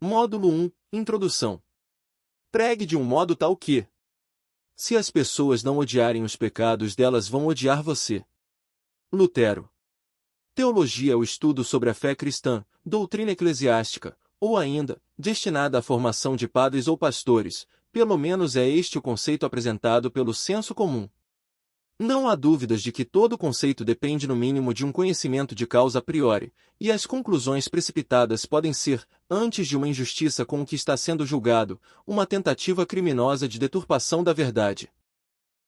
Módulo 1. Introdução. Pregue de um modo tal que, se as pessoas não odiarem os pecados delas, vão odiar você. Lutero. Teologia é o estudo sobre a fé cristã, doutrina eclesiástica, ou ainda, destinada à formação de padres ou pastores, pelo menos é este o conceito apresentado pelo senso comum. Não há dúvidas de que todo conceito depende no mínimo de um conhecimento de causa a priori, e as conclusões precipitadas podem ser, antes de uma injustiça com o que está sendo julgado, uma tentativa criminosa de deturpação da verdade.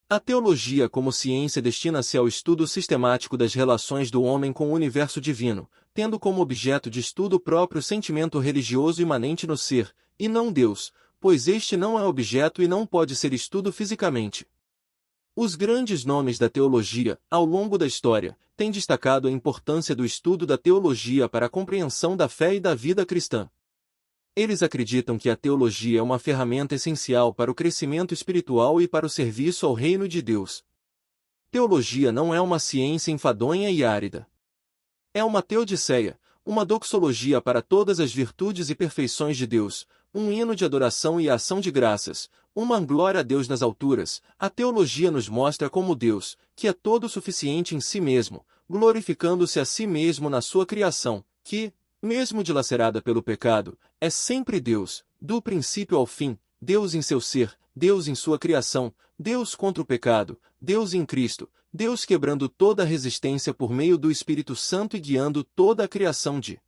A teologia como ciência destina-se ao estudo sistemático das relações do homem com o universo divino, tendo como objeto de estudo o próprio sentimento religioso imanente no ser, e não Deus, pois este não é objeto e não pode ser estudo fisicamente. Os grandes nomes da teologia, ao longo da história, têm destacado a importância do estudo da teologia para a compreensão da fé e da vida cristã. Eles acreditam que a teologia é uma ferramenta essencial para o crescimento espiritual e para o serviço ao reino de Deus. Teologia não é uma ciência enfadonha e árida. É uma teodiceia, uma doxologia para todas as virtudes e perfeições de Deus, um hino de adoração e ação de graças, uma glória a Deus nas alturas. A teologia nos mostra como Deus, que é todo suficiente em si mesmo, glorificando-se a si mesmo na sua criação, que, mesmo dilacerada pelo pecado, é sempre Deus, do princípio ao fim, Deus em seu ser, Deus em sua criação, Deus contra o pecado, Deus em Cristo, Deus quebrando toda a resistência por meio do Espírito Santo e guiando toda a criação de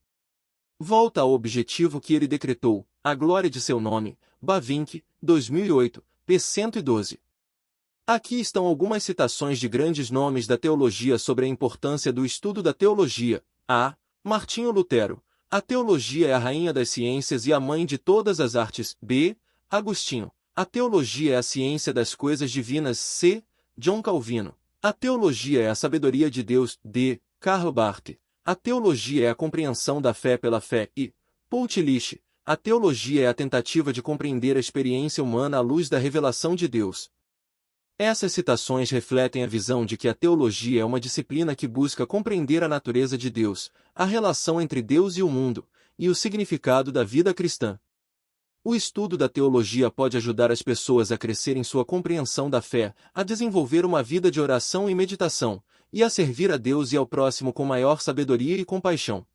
volta ao objetivo que ele decretou, a glória de seu nome. Bavinck, 2008, p. 112. Aqui estão algumas citações de grandes nomes da teologia sobre a importância do estudo da teologia. A. Martinho Lutero. A teologia é a rainha das ciências e a mãe de todas as artes. B. Agostinho. A teologia é a ciência das coisas divinas. C. John Calvino. A teologia é a sabedoria de Deus. D. Karl Barth. A teologia é a compreensão da fé pela fé. E. Paul Tillich. A teologia é a tentativa de compreender a experiência humana à luz da revelação de Deus. Essas citações refletem a visão de que a teologia é uma disciplina que busca compreender a natureza de Deus, a relação entre Deus e o mundo, e o significado da vida cristã. O estudo da teologia pode ajudar as pessoas a crescer em sua compreensão da fé, a desenvolver uma vida de oração e meditação, e a servir a Deus e ao próximo com maior sabedoria e compaixão.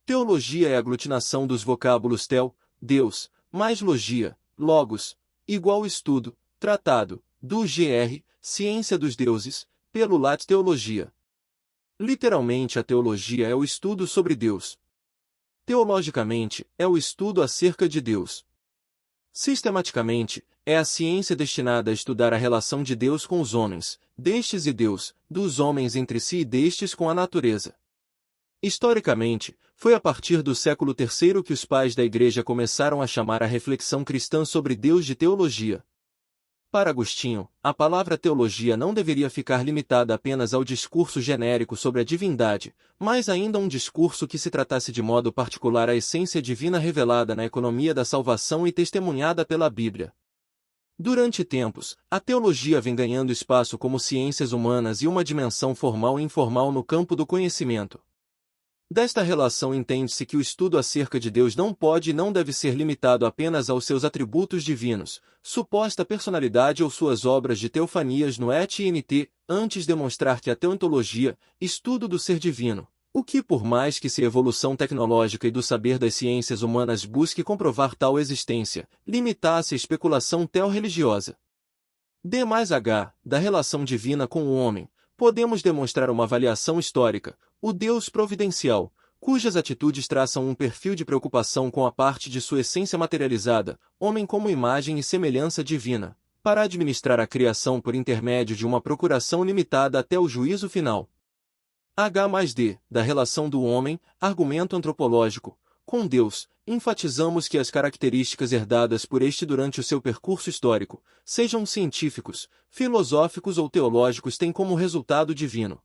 Teologia é a aglutinação dos vocábulos tel, Deus, mais logia, logos, igual estudo, tratado, do gr, ciência dos deuses, pelo latim teologia. Literalmente a teologia é o estudo sobre Deus. Teologicamente, é o estudo acerca de Deus. Sistematicamente, é a ciência destinada a estudar a relação de Deus com os homens, destes e Deus, dos homens entre si e destes com a natureza. Historicamente, foi a partir do século III que os pais da Igreja começaram a chamar a reflexão cristã sobre Deus de teologia. Para Agostinho, a palavra teologia não deveria ficar limitada apenas ao discurso genérico sobre a divindade, mas ainda um discurso que se tratasse de modo particular a essência divina revelada na economia da salvação e testemunhada pela Bíblia. Durante tempos, a teologia vem ganhando espaço como ciências humanas e uma dimensão formal e informal no campo do conhecimento. Desta relação entende-se que o estudo acerca de Deus não pode e não deve ser limitado apenas aos seus atributos divinos, suposta personalidade ou suas obras de teofanias no et. Antes demonstrar que a teontologia, estudo do ser divino, o que por mais que se a evolução tecnológica e do saber das ciências humanas busque comprovar tal existência, limitasse a especulação teo-religiosa. D mais H, da relação divina com o homem, podemos demonstrar uma avaliação histórica, o Deus providencial, cujas atitudes traçam um perfil de preocupação com a parte de sua essência materializada, homem como imagem e semelhança divina, para administrar a criação por intermédio de uma procuração limitada até o juízo final. H mais D, da relação do homem, argumento antropológico, com Deus, enfatizamos que as características herdadas por este durante o seu percurso histórico, sejam científicos, filosóficos ou teológicos, têm como resultado divino.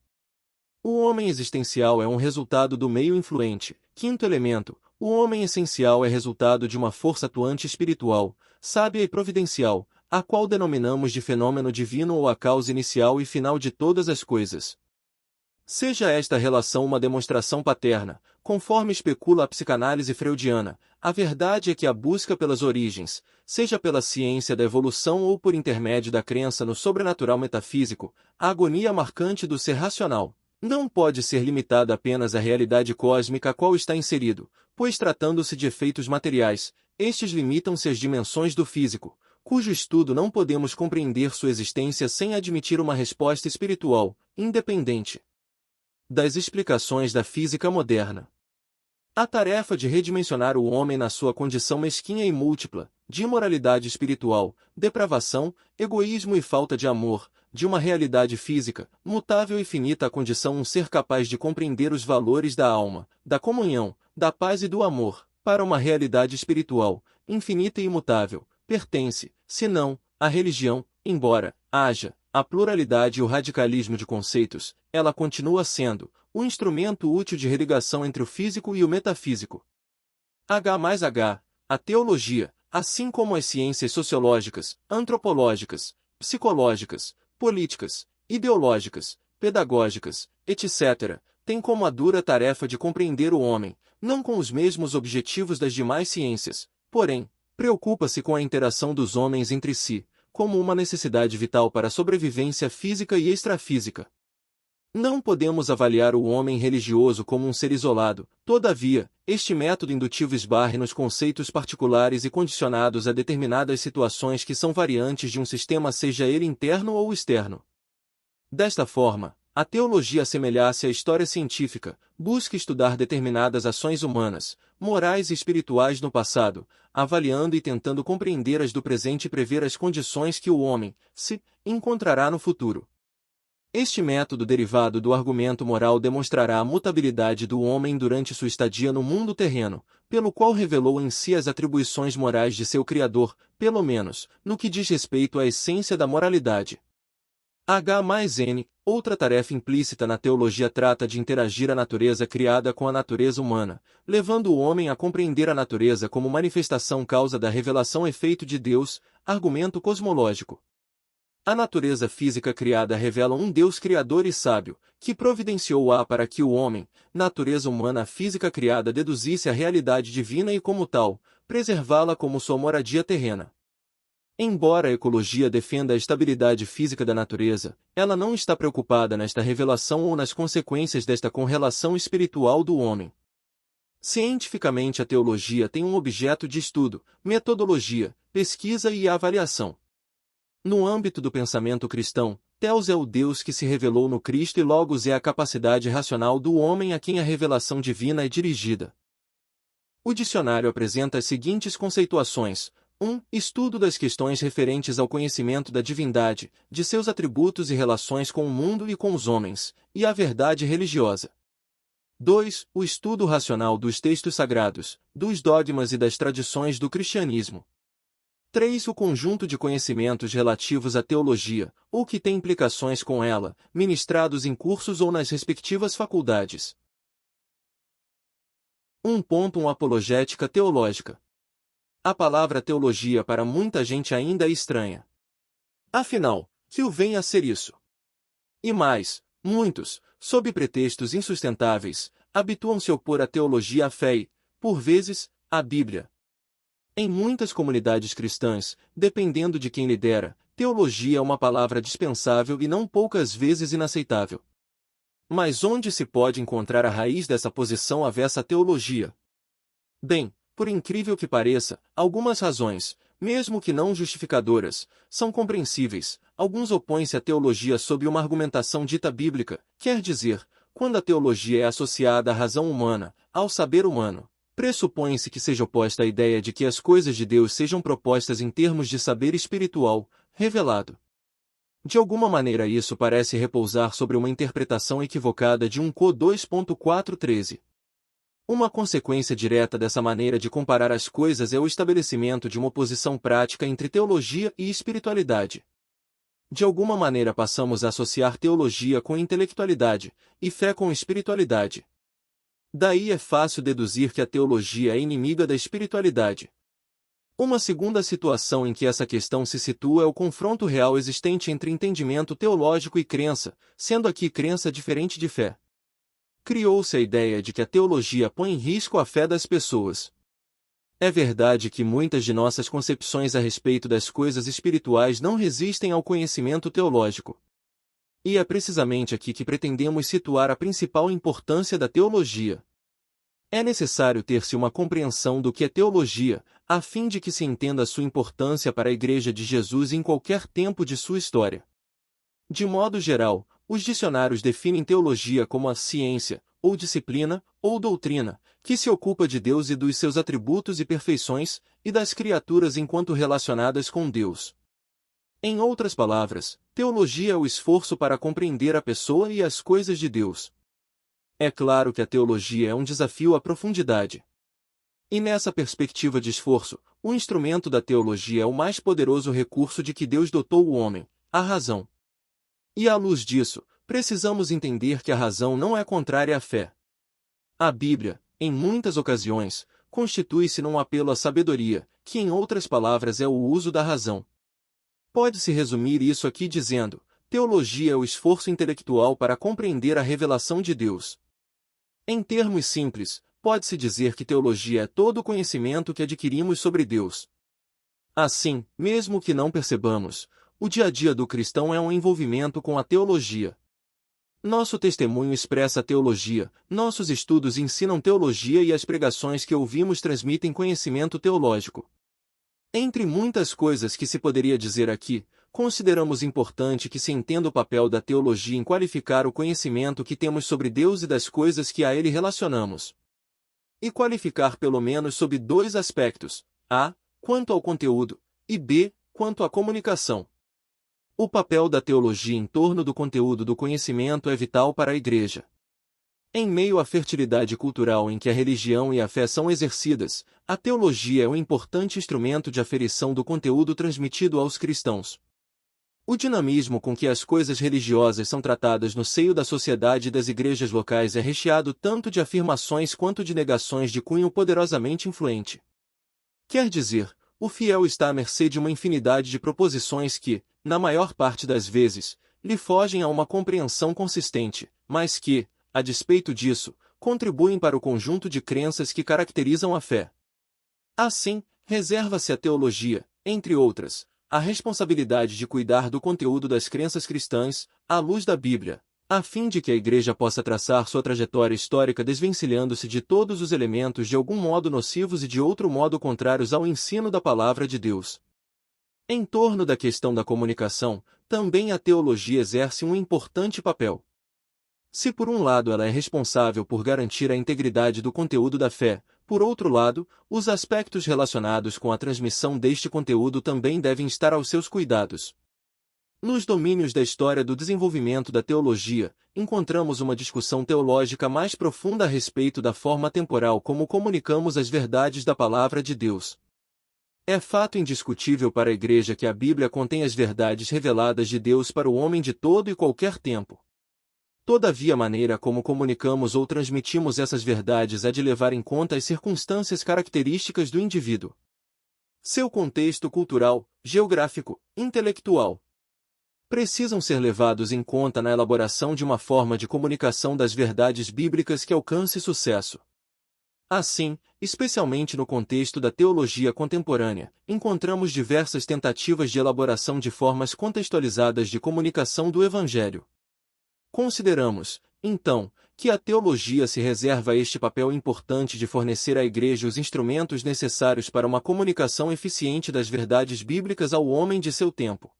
O homem existencial é um resultado do meio influente. Quinto elemento, o homem essencial é resultado de uma força atuante espiritual, sábia e providencial, a qual denominamos de fenômeno divino ou a causa inicial e final de todas as coisas. Seja esta relação uma demonstração paterna, conforme especula a psicanálise freudiana, a verdade é que a busca pelas origens, seja pela ciência da evolução ou por intermédio da crença no sobrenatural metafísico, a agonia marcante do ser racional, não pode ser limitada apenas à realidade cósmica a qual está inserido, pois tratando-se de efeitos materiais, estes limitam-se às dimensões do físico, cujo estudo não podemos compreender sua existência sem admitir uma resposta espiritual, independente das explicações da física moderna. A tarefa de redimensionar o homem na sua condição mesquinha e múltipla, de imoralidade espiritual, depravação, egoísmo e falta de amor, de uma realidade física, mutável e finita à condição um ser capaz de compreender os valores da alma, da comunhão, da paz e do amor, para uma realidade espiritual, infinita e imutável, pertence, se não, à religião, embora haja a pluralidade e o radicalismo de conceitos, ela continua sendo o instrumento útil de religação entre o físico e o metafísico. H mais H, a teologia, assim como as ciências sociológicas, antropológicas, psicológicas, políticas, ideológicas, pedagógicas, etc., tem como a dura tarefa de compreender o homem, não com os mesmos objetivos das demais ciências, porém, preocupa-se com a interação dos homens entre si, como uma necessidade vital para a sobrevivência física e extrafísica. Não podemos avaliar o homem religioso como um ser isolado, todavia, este método indutivo esbarre nos conceitos particulares e condicionados a determinadas situações que são variantes de um sistema, seja ele interno ou externo. Desta forma, a teologia assemelha-se à história científica, busca estudar determinadas ações humanas, morais e espirituais no passado, avaliando e tentando compreender as do presente e prever as condições que o homem se encontrará no futuro. Este método derivado do argumento moral demonstrará a mutabilidade do homem durante sua estadia no mundo terreno, pelo qual revelou em si as atribuições morais de seu Criador, pelo menos, no que diz respeito à essência da moralidade. H mais N, outra tarefa implícita na teologia trata de interagir a natureza criada com a natureza humana, levando o homem a compreender a natureza como manifestação causa da revelação efeito de Deus, argumento cosmológico. A natureza física criada revela um Deus criador e sábio, que providenciou-a para que o homem, natureza humana física criada, deduzisse a realidade divina e, como tal, preservá-la como sua moradia terrena. Embora a ecologia defenda a estabilidade física da natureza, ela não está preocupada nesta revelação ou nas consequências desta correlação espiritual do homem. Cientificamente, a teologia tem um objeto de estudo, metodologia, pesquisa e avaliação. No âmbito do pensamento cristão, Theos é o Deus que se revelou no Cristo e Logos é a capacidade racional do homem a quem a revelação divina é dirigida. O dicionário apresenta as seguintes conceituações. 1. Estudo das questões referentes ao conhecimento da divindade, de seus atributos e relações com o mundo e com os homens, e a verdade religiosa. 2. O estudo racional dos textos sagrados, dos dogmas e das tradições do cristianismo. 3. O conjunto de conhecimentos relativos à teologia, ou que têm implicações com ela, ministrados em cursos ou nas respectivas faculdades. 1.1 Apologética teológica. A palavra teologia para muita gente ainda é estranha. Afinal, que o vem a ser isso? E mais, muitos, sob pretextos insustentáveis, habituam-se a opor a teologia à fé e, por vezes, à Bíblia. Em muitas comunidades cristãs, dependendo de quem lidera, teologia é uma palavra dispensável e não poucas vezes inaceitável. Mas onde se pode encontrar a raiz dessa posição avessa à teologia? Bem, por incrível que pareça, algumas razões, mesmo que não justificadoras, são compreensíveis. Alguns opõem-se à teologia sob uma argumentação dita bíblica, quer dizer, quando a teologia é associada à razão humana, ao saber humano, pressupõe-se que seja oposta à ideia de que as coisas de Deus sejam propostas em termos de saber espiritual, revelado. De alguma maneira isso parece repousar sobre uma interpretação equivocada de 1 Cor 2.4.13. Uma consequência direta dessa maneira de comparar as coisas é o estabelecimento de uma oposição prática entre teologia e espiritualidade. De alguma maneira passamos a associar teologia com intelectualidade, e fé com espiritualidade. Daí é fácil deduzir que a teologia é inimiga da espiritualidade. Uma segunda situação em que essa questão se situa é o confronto real existente entre entendimento teológico e crença, sendo aqui crença diferente de fé. Criou-se a ideia de que a teologia põe em risco a fé das pessoas. É verdade que muitas de nossas concepções a respeito das coisas espirituais não resistem ao conhecimento teológico. E é precisamente aqui que pretendemos situar a principal importância da teologia. É necessário ter-se uma compreensão do que é teologia, a fim de que se entenda sua importância para a Igreja de Jesus em qualquer tempo de sua história. De modo geral, os dicionários definem teologia como a ciência, ou disciplina, ou doutrina, que se ocupa de Deus e dos seus atributos e perfeições, e das criaturas enquanto relacionadas com Deus. Em outras palavras, teologia é o esforço para compreender a pessoa e as coisas de Deus. É claro que a teologia é um desafio à profundidade. E nessa perspectiva de esforço, o instrumento da teologia é o mais poderoso recurso de que Deus dotou o homem, a razão. E à luz disso, precisamos entender que a razão não é contrária à fé. A Bíblia, em muitas ocasiões, constitui-se num apelo à sabedoria, que em outras palavras é o uso da razão. Pode-se resumir isso aqui dizendo: teologia é o esforço intelectual para compreender a revelação de Deus. Em termos simples, pode-se dizer que teologia é todo o conhecimento que adquirimos sobre Deus. Assim, mesmo que não percebamos, o dia a dia do cristão é um envolvimento com a teologia. Nosso testemunho expressa a teologia, nossos estudos ensinam teologia e as pregações que ouvimos transmitem conhecimento teológico. Entre muitas coisas que se poderia dizer aqui, consideramos importante que se entenda o papel da teologia em qualificar o conhecimento que temos sobre Deus e das coisas que a Ele relacionamos. E qualificar pelo menos sob dois aspectos: A, quanto ao conteúdo, e B, quanto à comunicação. O papel da teologia em torno do conteúdo do conhecimento é vital para a Igreja. Em meio à fertilidade cultural em que a religião e a fé são exercidas, a teologia é um importante instrumento de aferição do conteúdo transmitido aos cristãos. O dinamismo com que as coisas religiosas são tratadas no seio da sociedade e das igrejas locais é recheado tanto de afirmações quanto de negações de cunho poderosamente influente. Quer dizer, o fiel está à mercê de uma infinidade de proposições que, na maior parte das vezes, lhe fogem a uma compreensão consistente, mas que, a despeito disso, contribuem para o conjunto de crenças que caracterizam a fé. Assim, reserva-se à teologia, entre outras, a responsabilidade de cuidar do conteúdo das crenças cristãs, à luz da Bíblia, a fim de que a Igreja possa traçar sua trajetória histórica desvencilhando-se de todos os elementos de algum modo nocivos e de outro modo contrários ao ensino da Palavra de Deus. Em torno da questão da comunicação, também a teologia exerce um importante papel. Se por um lado ela é responsável por garantir a integridade do conteúdo da fé, por outro lado, os aspectos relacionados com a transmissão deste conteúdo também devem estar aos seus cuidados. Nos domínios da história do desenvolvimento da teologia, encontramos uma discussão teológica mais profunda a respeito da forma temporal como comunicamos as verdades da Palavra de Deus. É fato indiscutível para a Igreja que a Bíblia contém as verdades reveladas de Deus para o homem de todo e qualquer tempo. Todavia a maneira como comunicamos ou transmitimos essas verdades é de levar em conta as circunstâncias características do indivíduo. Seu contexto cultural, geográfico, intelectual. Precisam ser levados em conta na elaboração de uma forma de comunicação das verdades bíblicas que alcance sucesso. Assim, especialmente no contexto da teologia contemporânea, encontramos diversas tentativas de elaboração de formas contextualizadas de comunicação do Evangelho. Consideramos, então, que a teologia se reserva a este papel importante de fornecer à Igreja os instrumentos necessários para uma comunicação eficiente das verdades bíblicas ao homem de seu tempo.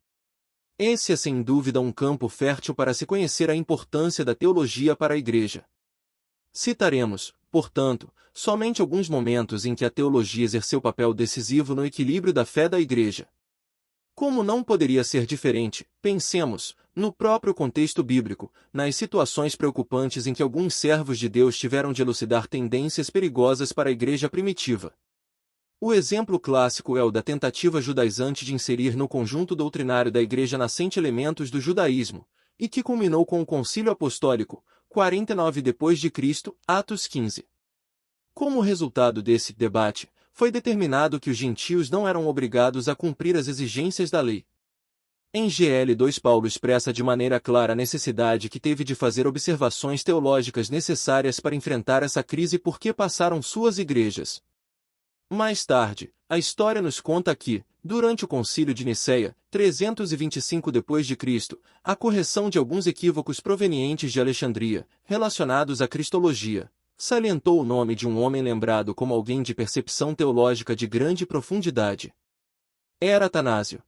Esse é sem dúvida um campo fértil para se conhecer a importância da teologia para a Igreja. Citaremos, portanto, somente alguns momentos em que a teologia exerceu papel decisivo no equilíbrio da fé da Igreja. Como não poderia ser diferente, pensemos, no próprio contexto bíblico, nas situações preocupantes em que alguns servos de Deus tiveram de elucidar tendências perigosas para a Igreja primitiva. O exemplo clássico é o da tentativa judaizante de inserir no conjunto doutrinário da Igreja nascente elementos do judaísmo, e que culminou com o Concílio Apostólico, 49 d.C., Atos 15. Como resultado desse debate, foi determinado que os gentios não eram obrigados a cumprir as exigências da lei. Em GL 2 Paulo expressa de maneira clara a necessidade que teve de fazer observações teológicas necessárias para enfrentar essa crise por que passaram suas igrejas. Mais tarde, a história nos conta que, durante o Concílio de Nicéia, 325 d.C., a correção de alguns equívocos provenientes de Alexandria, relacionados à cristologia, salientou o nome de um homem lembrado como alguém de percepção teológica de grande profundidade. Era Atanásio.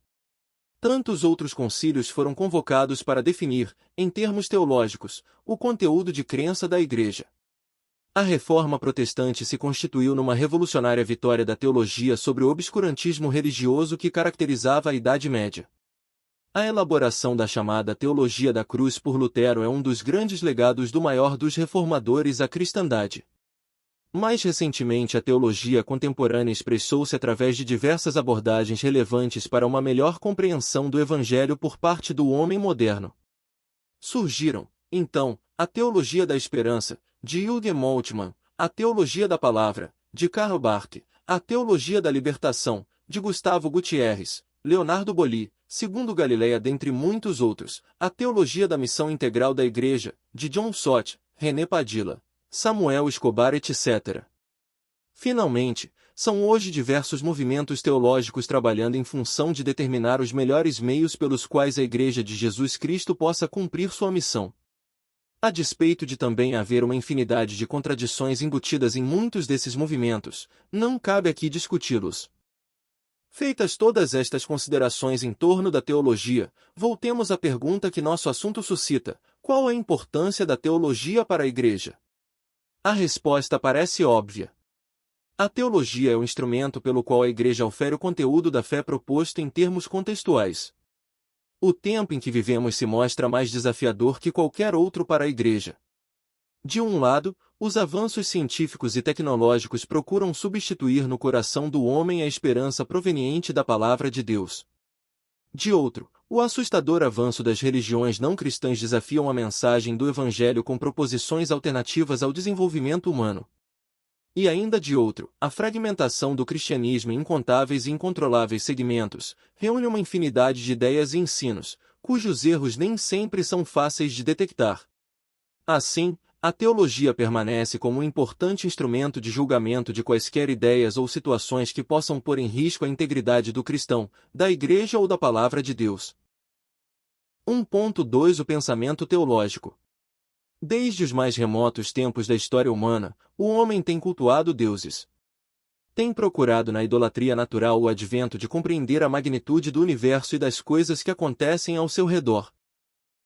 Tantos outros concílios foram convocados para definir, em termos teológicos, o conteúdo de crença da Igreja. A Reforma Protestante se constituiu numa revolucionária vitória da teologia sobre o obscurantismo religioso que caracterizava a Idade Média. A elaboração da chamada Teologia da Cruz por Lutero é um dos grandes legados do maior dos reformadores à cristandade. Mais recentemente, a teologia contemporânea expressou-se através de diversas abordagens relevantes para uma melhor compreensão do Evangelho por parte do homem moderno. Surgiram, então, a Teologia da Esperança, de Jürgen Moltmann, a Teologia da Palavra, de Karl Barth, a Teologia da Libertação, de Gustavo Gutierrez, Leonardo Bolli, segundo Galileia dentre muitos outros, a Teologia da Missão Integral da Igreja, de John Stott, René Padilla, Samuel Escobar etc. Finalmente, são hoje diversos movimentos teológicos trabalhando em função de determinar os melhores meios pelos quais a Igreja de Jesus Cristo possa cumprir sua missão. A despeito de também haver uma infinidade de contradições embutidas em muitos desses movimentos, não cabe aqui discuti-los. Feitas todas estas considerações em torno da teologia, voltemos à pergunta que nosso assunto suscita: qual a importância da teologia para a Igreja? A resposta parece óbvia. A teologia é o instrumento pelo qual a Igreja ofere o conteúdo da fé proposto em termos contextuais. O tempo em que vivemos se mostra mais desafiador que qualquer outro para a Igreja. De um lado, os avanços científicos e tecnológicos procuram substituir no coração do homem a esperança proveniente da Palavra de Deus. De outro, o assustador avanço das religiões não cristãs desafiam a mensagem do Evangelho com proposições alternativas ao desenvolvimento humano. E ainda de outro, a fragmentação do cristianismo em incontáveis e incontroláveis segmentos reúne uma infinidade de ideias e ensinos, cujos erros nem sempre são fáceis de detectar. Assim, a teologia permanece como um importante instrumento de julgamento de quaisquer ideias ou situações que possam pôr em risco a integridade do cristão, da Igreja ou da Palavra de Deus. 1.2 O pensamento teológico. Desde os mais remotos tempos da história humana, o homem tem cultuado deuses. Tem procurado na idolatria natural o advento de compreender a magnitude do universo e das coisas que acontecem ao seu redor.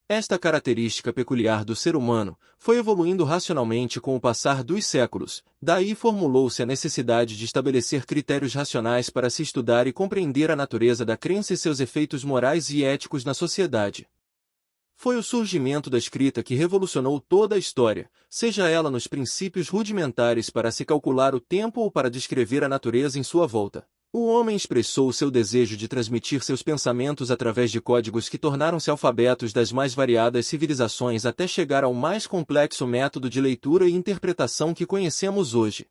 Esta característica peculiar do ser humano foi evoluindo racionalmente com o passar dos séculos, daí formulou-se a necessidade de estabelecer critérios racionais para se estudar e compreender a natureza da crença e seus efeitos morais e éticos na sociedade. Foi o surgimento da escrita que revolucionou toda a história, seja ela nos princípios rudimentares para se calcular o tempo ou para descrever a natureza em sua volta. O homem expressou o seu desejo de transmitir seus pensamentos através de códigos que tornaram-se alfabetos das mais variadas civilizações até chegar ao mais complexo método de leitura e interpretação que conhecemos hoje.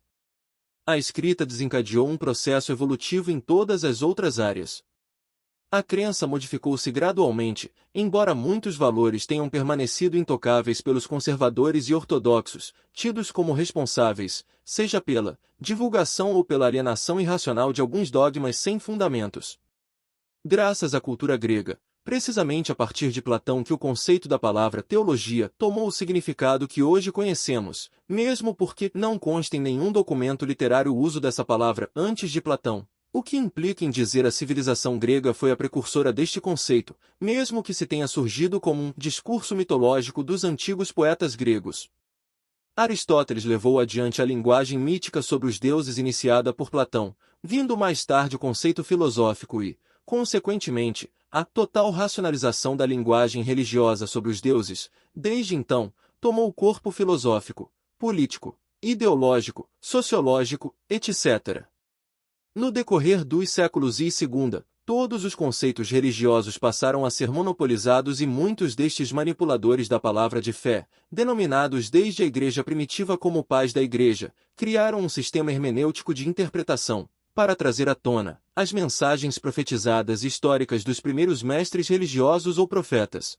A escrita desencadeou um processo evolutivo em todas as outras áreas. A crença modificou-se gradualmente, embora muitos valores tenham permanecido intocáveis pelos conservadores e ortodoxos, tidos como responsáveis, seja pela divulgação ou pela alienação irracional de alguns dogmas sem fundamentos. Graças à cultura grega, precisamente a partir de Platão que o conceito da palavra teologia tomou o significado que hoje conhecemos, mesmo porque não consta em nenhum documento literário o uso dessa palavra antes de Platão. O que implica em dizer a civilização grega foi a precursora deste conceito, mesmo que se tenha surgido como um discurso mitológico dos antigos poetas gregos. Aristóteles levou adiante a linguagem mítica sobre os deuses iniciada por Platão, vindo mais tarde o conceito filosófico e, consequentemente, a total racionalização da linguagem religiosa sobre os deuses. Desde então, tomou corpo filosófico, político, ideológico, sociológico, etc. No decorrer dos séculos I e II, todos os conceitos religiosos passaram a ser monopolizados e muitos destes manipuladores da palavra de fé, denominados desde a Igreja primitiva como pais da Igreja, criaram um sistema hermenêutico de interpretação, para trazer à tona as mensagens profetizadas e históricas dos primeiros mestres religiosos ou profetas.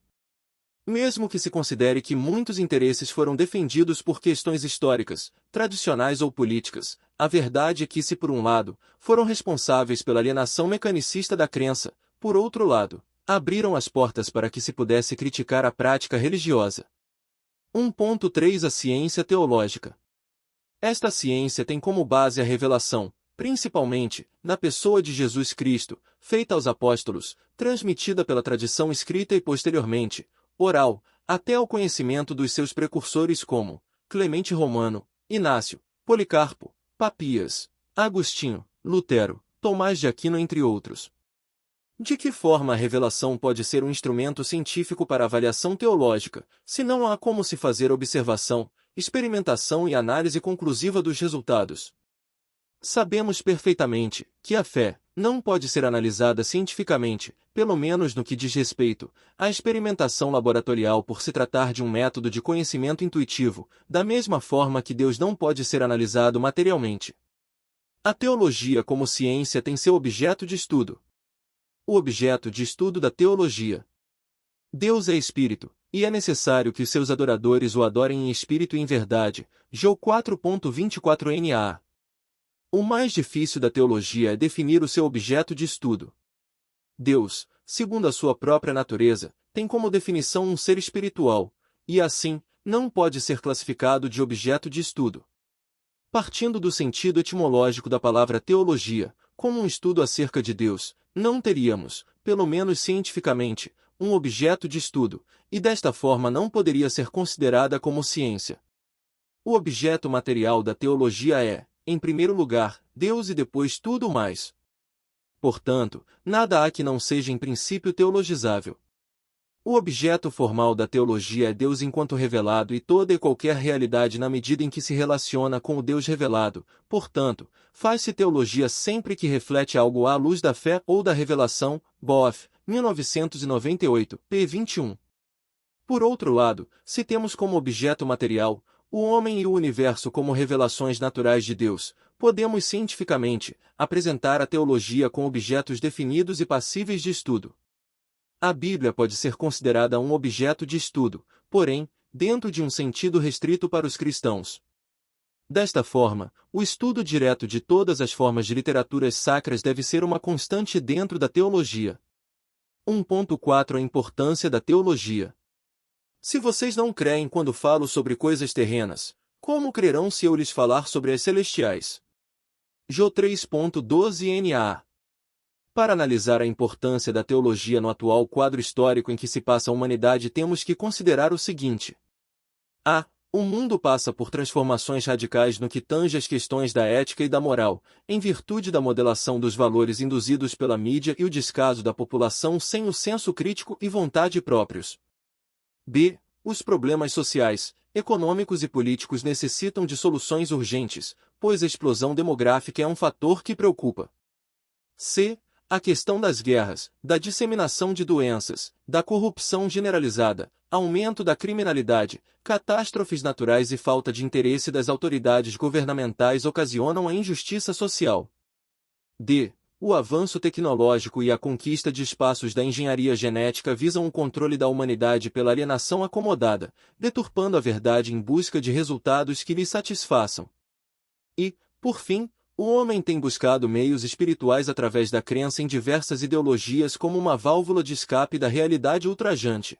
Mesmo que se considere que muitos interesses foram defendidos por questões históricas, tradicionais ou políticas, a verdade é que se por um lado, foram responsáveis pela alienação mecanicista da crença, por outro lado, abriram as portas para que se pudesse criticar a prática religiosa. 1.3 A ciência teológica. Esta ciência tem como base a revelação, principalmente, na pessoa de Jesus Cristo, feita aos apóstolos, transmitida pela tradição escrita e posteriormente, oral, até ao conhecimento dos seus precursores como Clemente Romano, Inácio, Policarpo, Papias, Agostinho, Lutero, Tomás de Aquino entre outros. De que forma a revelação pode ser um instrumento científico para avaliação teológica, se não há como se fazer observação, experimentação e análise conclusiva dos resultados? Sabemos perfeitamente que a fé não pode ser analisada cientificamente, pelo menos no que diz respeito à experimentação laboratorial por se tratar de um método de conhecimento intuitivo, da mesma forma que Deus não pode ser analisado materialmente. A teologia como ciência tem seu objeto de estudo. O objeto de estudo da teologia. Deus é espírito, e é necessário que os seus adoradores o adorem em espírito e em verdade. João 4.24 NA. O mais difícil da teologia é definir o seu objeto de estudo. Deus, segundo a sua própria natureza, tem como definição um ser espiritual, e assim, não pode ser classificado de objeto de estudo. Partindo do sentido etimológico da palavra teologia, como um estudo acerca de Deus, não teríamos, pelo menos cientificamente, um objeto de estudo, e desta forma não poderia ser considerada como ciência. O objeto material da teologia é, em primeiro lugar, Deus e depois tudo mais. Portanto, nada há que não seja em princípio teologizável. O objeto formal da teologia é Deus enquanto revelado e toda e qualquer realidade na medida em que se relaciona com o Deus revelado. Portanto, faz-se teologia sempre que reflete algo à luz da fé ou da revelação. Boff, 1998, p. 21. Por outro lado, se temos como objeto material o homem e o universo como revelações naturais de Deus, podemos cientificamente apresentar a teologia com objetos definidos e passíveis de estudo. A Bíblia pode ser considerada um objeto de estudo, porém, dentro de um sentido restrito para os cristãos. Desta forma, o estudo direto de todas as formas de literaturas sacras deve ser uma constante dentro da teologia. 1.4 A importância da teologia. Se vocês não creem quando falo sobre coisas terrenas, como crerão se eu lhes falar sobre as celestiais? Jó 3.12 NA. Para analisar a importância da teologia no atual quadro histórico em que se passa a humanidade, temos que considerar o seguinte. A. O mundo passa por transformações radicais no que tange às questões da ética e da moral, em virtude da modelação dos valores induzidos pela mídia e o descaso da população sem o senso crítico e vontade próprios. B. Os problemas sociais, econômicos e políticos necessitam de soluções urgentes, pois a explosão demográfica é um fator que preocupa. C. A questão das guerras, da disseminação de doenças, da corrupção generalizada, aumento da criminalidade, catástrofes naturais e falta de interesse das autoridades governamentais ocasionam a injustiça social. D. O avanço tecnológico e a conquista de espaços da engenharia genética visam o controle da humanidade pela alienação acomodada, deturpando a verdade em busca de resultados que lhe satisfaçam. E, por fim, o homem tem buscado meios espirituais através da crença em diversas ideologias como uma válvula de escape da realidade ultrajante.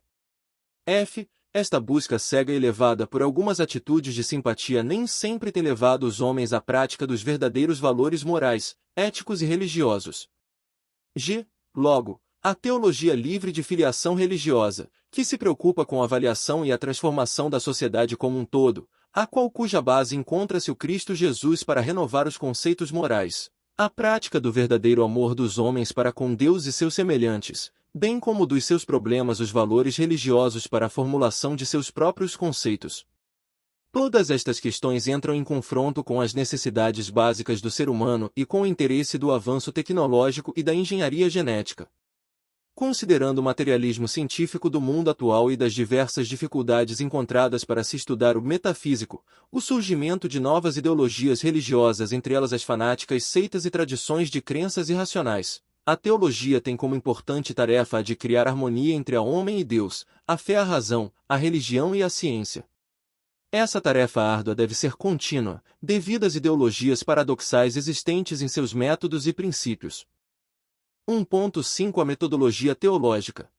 F. Esta busca cega e levada por algumas atitudes de simpatia nem sempre tem levado os homens à prática dos verdadeiros valores morais, éticos e religiosos. G. Logo, a teologia livre de filiação religiosa, que se preocupa com a avaliação e a transformação da sociedade como um todo, a qual cuja base encontra-se o Cristo Jesus para renovar os conceitos morais, a prática do verdadeiro amor dos homens para com Deus e seus semelhantes, bem como dos seus problemas os valores religiosos para a formulação de seus próprios conceitos. Todas estas questões entram em confronto com as necessidades básicas do ser humano e com o interesse do avanço tecnológico e da engenharia genética. Considerando o materialismo científico do mundo atual e das diversas dificuldades encontradas para se estudar o metafísico, o surgimento de novas ideologias religiosas, entre elas as fanáticas seitas e tradições de crenças irracionais, a teologia tem como importante tarefa a de criar harmonia entre o homem e Deus, a fé, a razão, a religião e a ciência. Essa tarefa árdua deve ser contínua, devido às ideologias paradoxais existentes em seus métodos e princípios. 1.5 A metodologia teológica.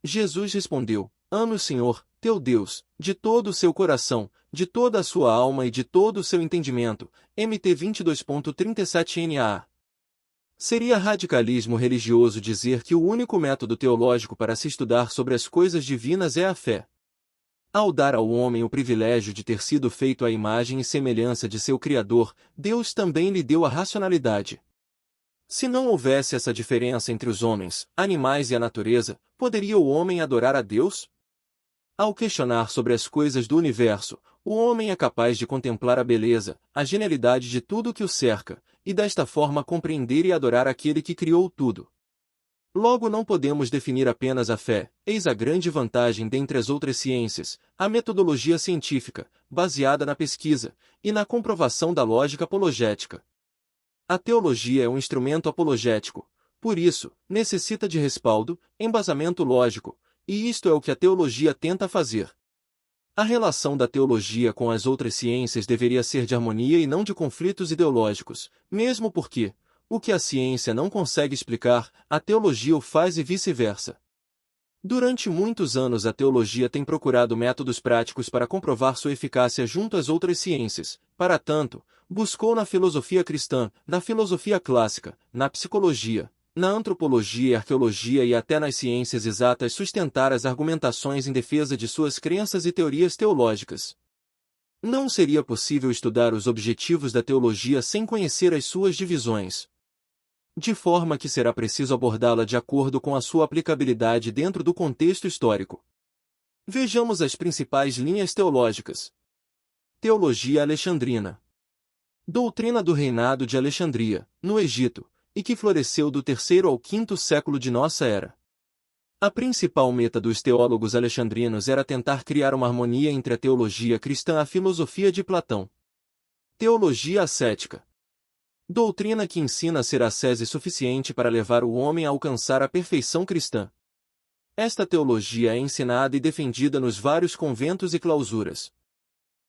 Jesus respondeu: Ame o Senhor, teu Deus, de todo o seu coração, de toda a sua alma e de todo o seu entendimento. MT 22.37 NA. Seria radicalismo religioso dizer que o único método teológico para se estudar sobre as coisas divinas é a fé. Ao dar ao homem o privilégio de ter sido feito à imagem e semelhança de seu Criador, Deus também lhe deu a racionalidade. Se não houvesse essa diferença entre os homens, animais e a natureza, poderia o homem adorar a Deus? Ao questionar sobre as coisas do universo, o homem é capaz de contemplar a beleza, a genialidade de tudo que o cerca, e desta forma compreender e adorar aquele que criou tudo. Logo não podemos definir apenas a fé, eis a grande vantagem dentre as outras ciências, a metodologia científica, baseada na pesquisa, e na comprovação da lógica apologética. A teologia é um instrumento apologético, por isso, necessita de respaldo, embasamento lógico, e isto é o que a teologia tenta fazer. A relação da teologia com as outras ciências deveria ser de harmonia e não de conflitos ideológicos, mesmo porque, o que a ciência não consegue explicar, a teologia o faz e vice-versa. Durante muitos anos a teologia tem procurado métodos práticos para comprovar sua eficácia junto às outras ciências, para tanto, buscou na filosofia cristã, na filosofia clássica, na psicologia, na antropologia e arqueologia e até nas ciências exatas sustentar as argumentações em defesa de suas crenças e teorias teológicas. Não seria possível estudar os objetivos da teologia sem conhecer as suas divisões, de forma que será preciso abordá-la de acordo com a sua aplicabilidade dentro do contexto histórico. Vejamos as principais linhas teológicas. Teologia alexandrina. Doutrina do reinado de Alexandria, no Egito, e que floresceu do 3º ao 5º século de nossa era. A principal meta dos teólogos alexandrinos era tentar criar uma harmonia entre a teologia cristã e a filosofia de Platão. Teologia ascética. Doutrina que ensina a ser ascese suficiente para levar o homem a alcançar a perfeição cristã. Esta teologia é ensinada e defendida nos vários conventos e clausuras.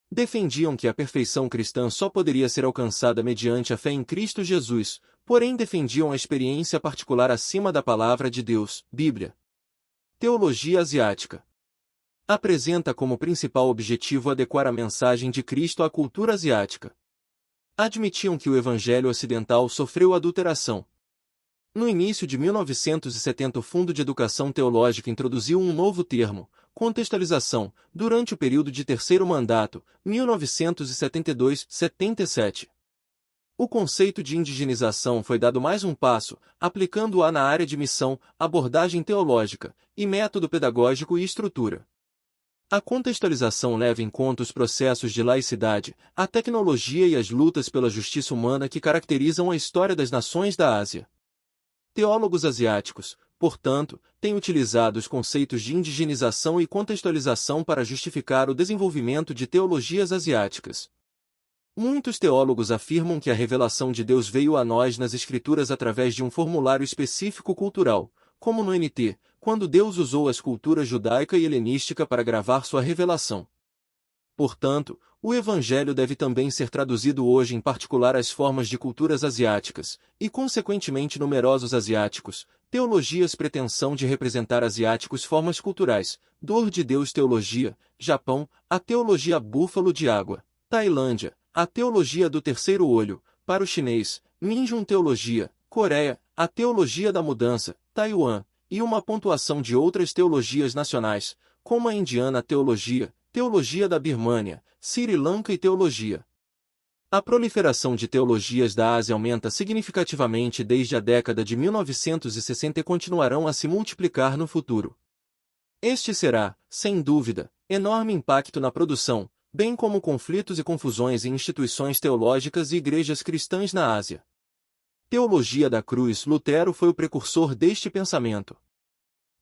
Defendiam que a perfeição cristã só poderia ser alcançada mediante a fé em Cristo Jesus, porém defendiam a experiência particular acima da palavra de Deus, Bíblia. Teologia asiática. Apresenta como principal objetivo adequar a mensagem de Cristo à cultura asiática. Admitiam que o evangelho ocidental sofreu adulteração. No início de 1970 o Fundo de Educação Teológica introduziu um novo termo, contextualização, durante o período de terceiro mandato, 1972-77. O conceito de indigenização foi dado mais um passo, aplicando-a na área de missão, abordagem teológica, e método pedagógico e estrutura. A contextualização leva em conta os processos de laicidade, a tecnologia e as lutas pela justiça humana que caracterizam a história das nações da Ásia. Teólogos asiáticos, portanto, têm utilizado os conceitos de indigenização e contextualização para justificar o desenvolvimento de teologias asiáticas. Muitos teólogos afirmam que a revelação de Deus veio a nós nas Escrituras através de um formulário específico cultural, como no NT, quando Deus usou as culturas judaica e helenística para gravar sua revelação. Portanto, o Evangelho deve também ser traduzido hoje em particular às formas de culturas asiáticas, e consequentemente numerosos asiáticos, teologias pretensão de representar asiáticos formas culturais, dor de Deus teologia, Japão, a teologia búfalo de água, Tailândia, a teologia do terceiro olho, para o chinês, Minjun teologia, Coreia, a teologia da mudança, Taiwan, e uma pontuação de outras teologias nacionais, como a indiana teologia, teologia da Birmânia, Sri Lanka e teologia. A proliferação de teologias da Ásia aumenta significativamente desde a década de 1960 e continuarão a se multiplicar no futuro. Este será, sem dúvida, enorme impacto na produção, bem como conflitos e confusões em instituições teológicas e igrejas cristãs na Ásia. Teologia da cruz. Lutero foi o precursor deste pensamento.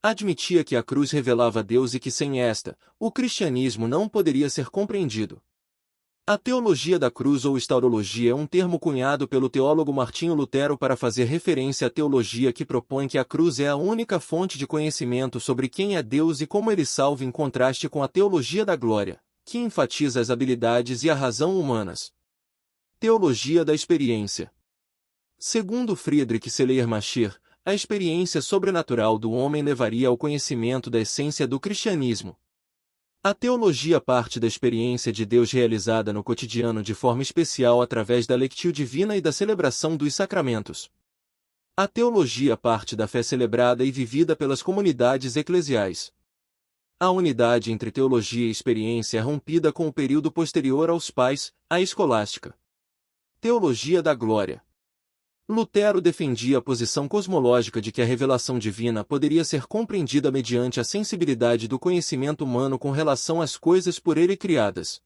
Admitia que a cruz revelava Deus e que sem esta, o cristianismo não poderia ser compreendido. A teologia da cruz ou estaurologia é um termo cunhado pelo teólogo Martinho Lutero para fazer referência à teologia que propõe que a cruz é a única fonte de conhecimento sobre quem é Deus e como ele salva, em contraste com a teologia da glória, que enfatiza as habilidades e a razão humanas. Teologia da experiência. Segundo Friedrich Schleiermacher, a experiência sobrenatural do homem levaria ao conhecimento da essência do cristianismo. A teologia parte da experiência de Deus realizada no cotidiano de forma especial através da lectio divina e da celebração dos sacramentos. A teologia parte da fé celebrada e vivida pelas comunidades eclesiais. A unidade entre teologia e experiência é rompida com o período posterior aos pais, a escolástica. Teologia da glória. Lutero defendia a posição cosmológica de que a revelação divina poderia ser compreendida mediante a sensibilidade do conhecimento humano com relação às coisas por ele criadas.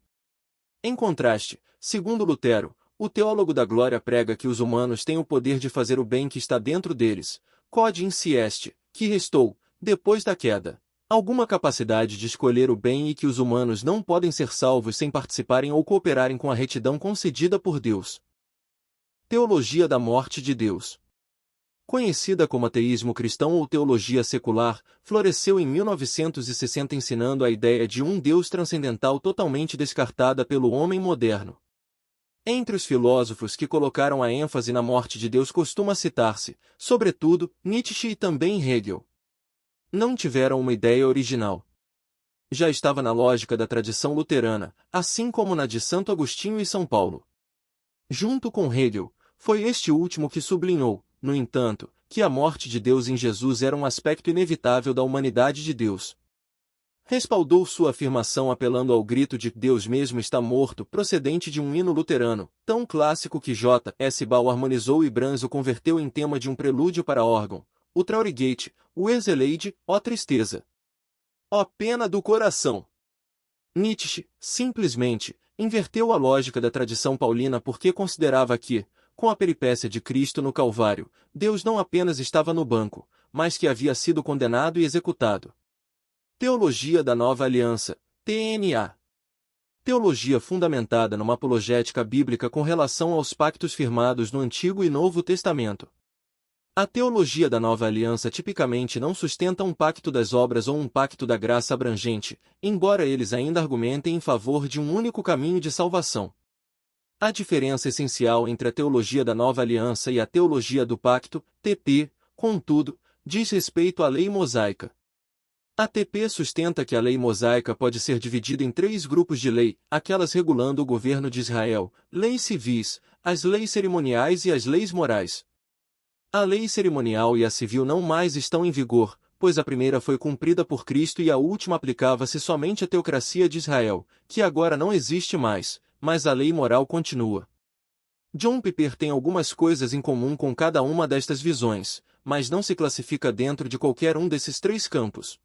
Em contraste, segundo Lutero, o teólogo da glória prega que os humanos têm o poder de fazer o bem que está dentro deles, quod in si est, que restou, depois da queda, alguma capacidade de escolher o bem e que os humanos não podem ser salvos sem participarem ou cooperarem com a retidão concedida por Deus. Teologia da morte de Deus. Conhecida como ateísmo cristão ou teologia secular, floresceu em 1960 ensinando a ideia de um Deus transcendental totalmente descartada pelo homem moderno. Entre os filósofos que colocaram a ênfase na morte de Deus costuma citar-se, sobretudo, Nietzsche e também Hegel. Não tiveram uma ideia original. Já estava na lógica da tradição luterana, assim como na de Santo Agostinho e São Paulo. Junto com Hegel, foi este último que sublinhou, no entanto, que a morte de Deus em Jesus era um aspecto inevitável da humanidade de Deus. Respaldou sua afirmação apelando ao grito de Deus mesmo está morto, procedente de um hino luterano, tão clássico que J. S. Ball harmonizou e Brahms o converteu em tema de um prelúdio para órgão, o Traurigate, o Erzeleide, ó tristeza! Ó pena do coração! Nietzsche, simplesmente, inverteu a lógica da tradição paulina porque considerava que, com a peripécia de Cristo no Calvário, Deus não apenas estava no banco, mas que havia sido condenado e executado. Teologia da Nova Aliança, TNA. Teologia fundamentada numa apologética bíblica com relação aos pactos firmados no Antigo e Novo Testamento. A teologia da Nova Aliança tipicamente não sustenta um pacto das obras ou um pacto da graça abrangente, embora eles ainda argumentem em favor de um único caminho de salvação. A diferença essencial entre a teologia da Nova Aliança e a teologia do Pacto, TP, contudo, diz respeito à lei mosaica. A TP sustenta que a lei mosaica pode ser dividida em 3 grupos de lei, aquelas regulando o governo de Israel, leis civis, as leis cerimoniais e as leis morais. A lei cerimonial e a civil não mais estão em vigor, pois a primeira foi cumprida por Cristo e a última aplicava-se somente à teocracia de Israel, que agora não existe mais, mas a lei moral continua. John Piper tem algumas coisas em comum com cada uma destas visões, mas não se classifica dentro de qualquer um desses 3 campos.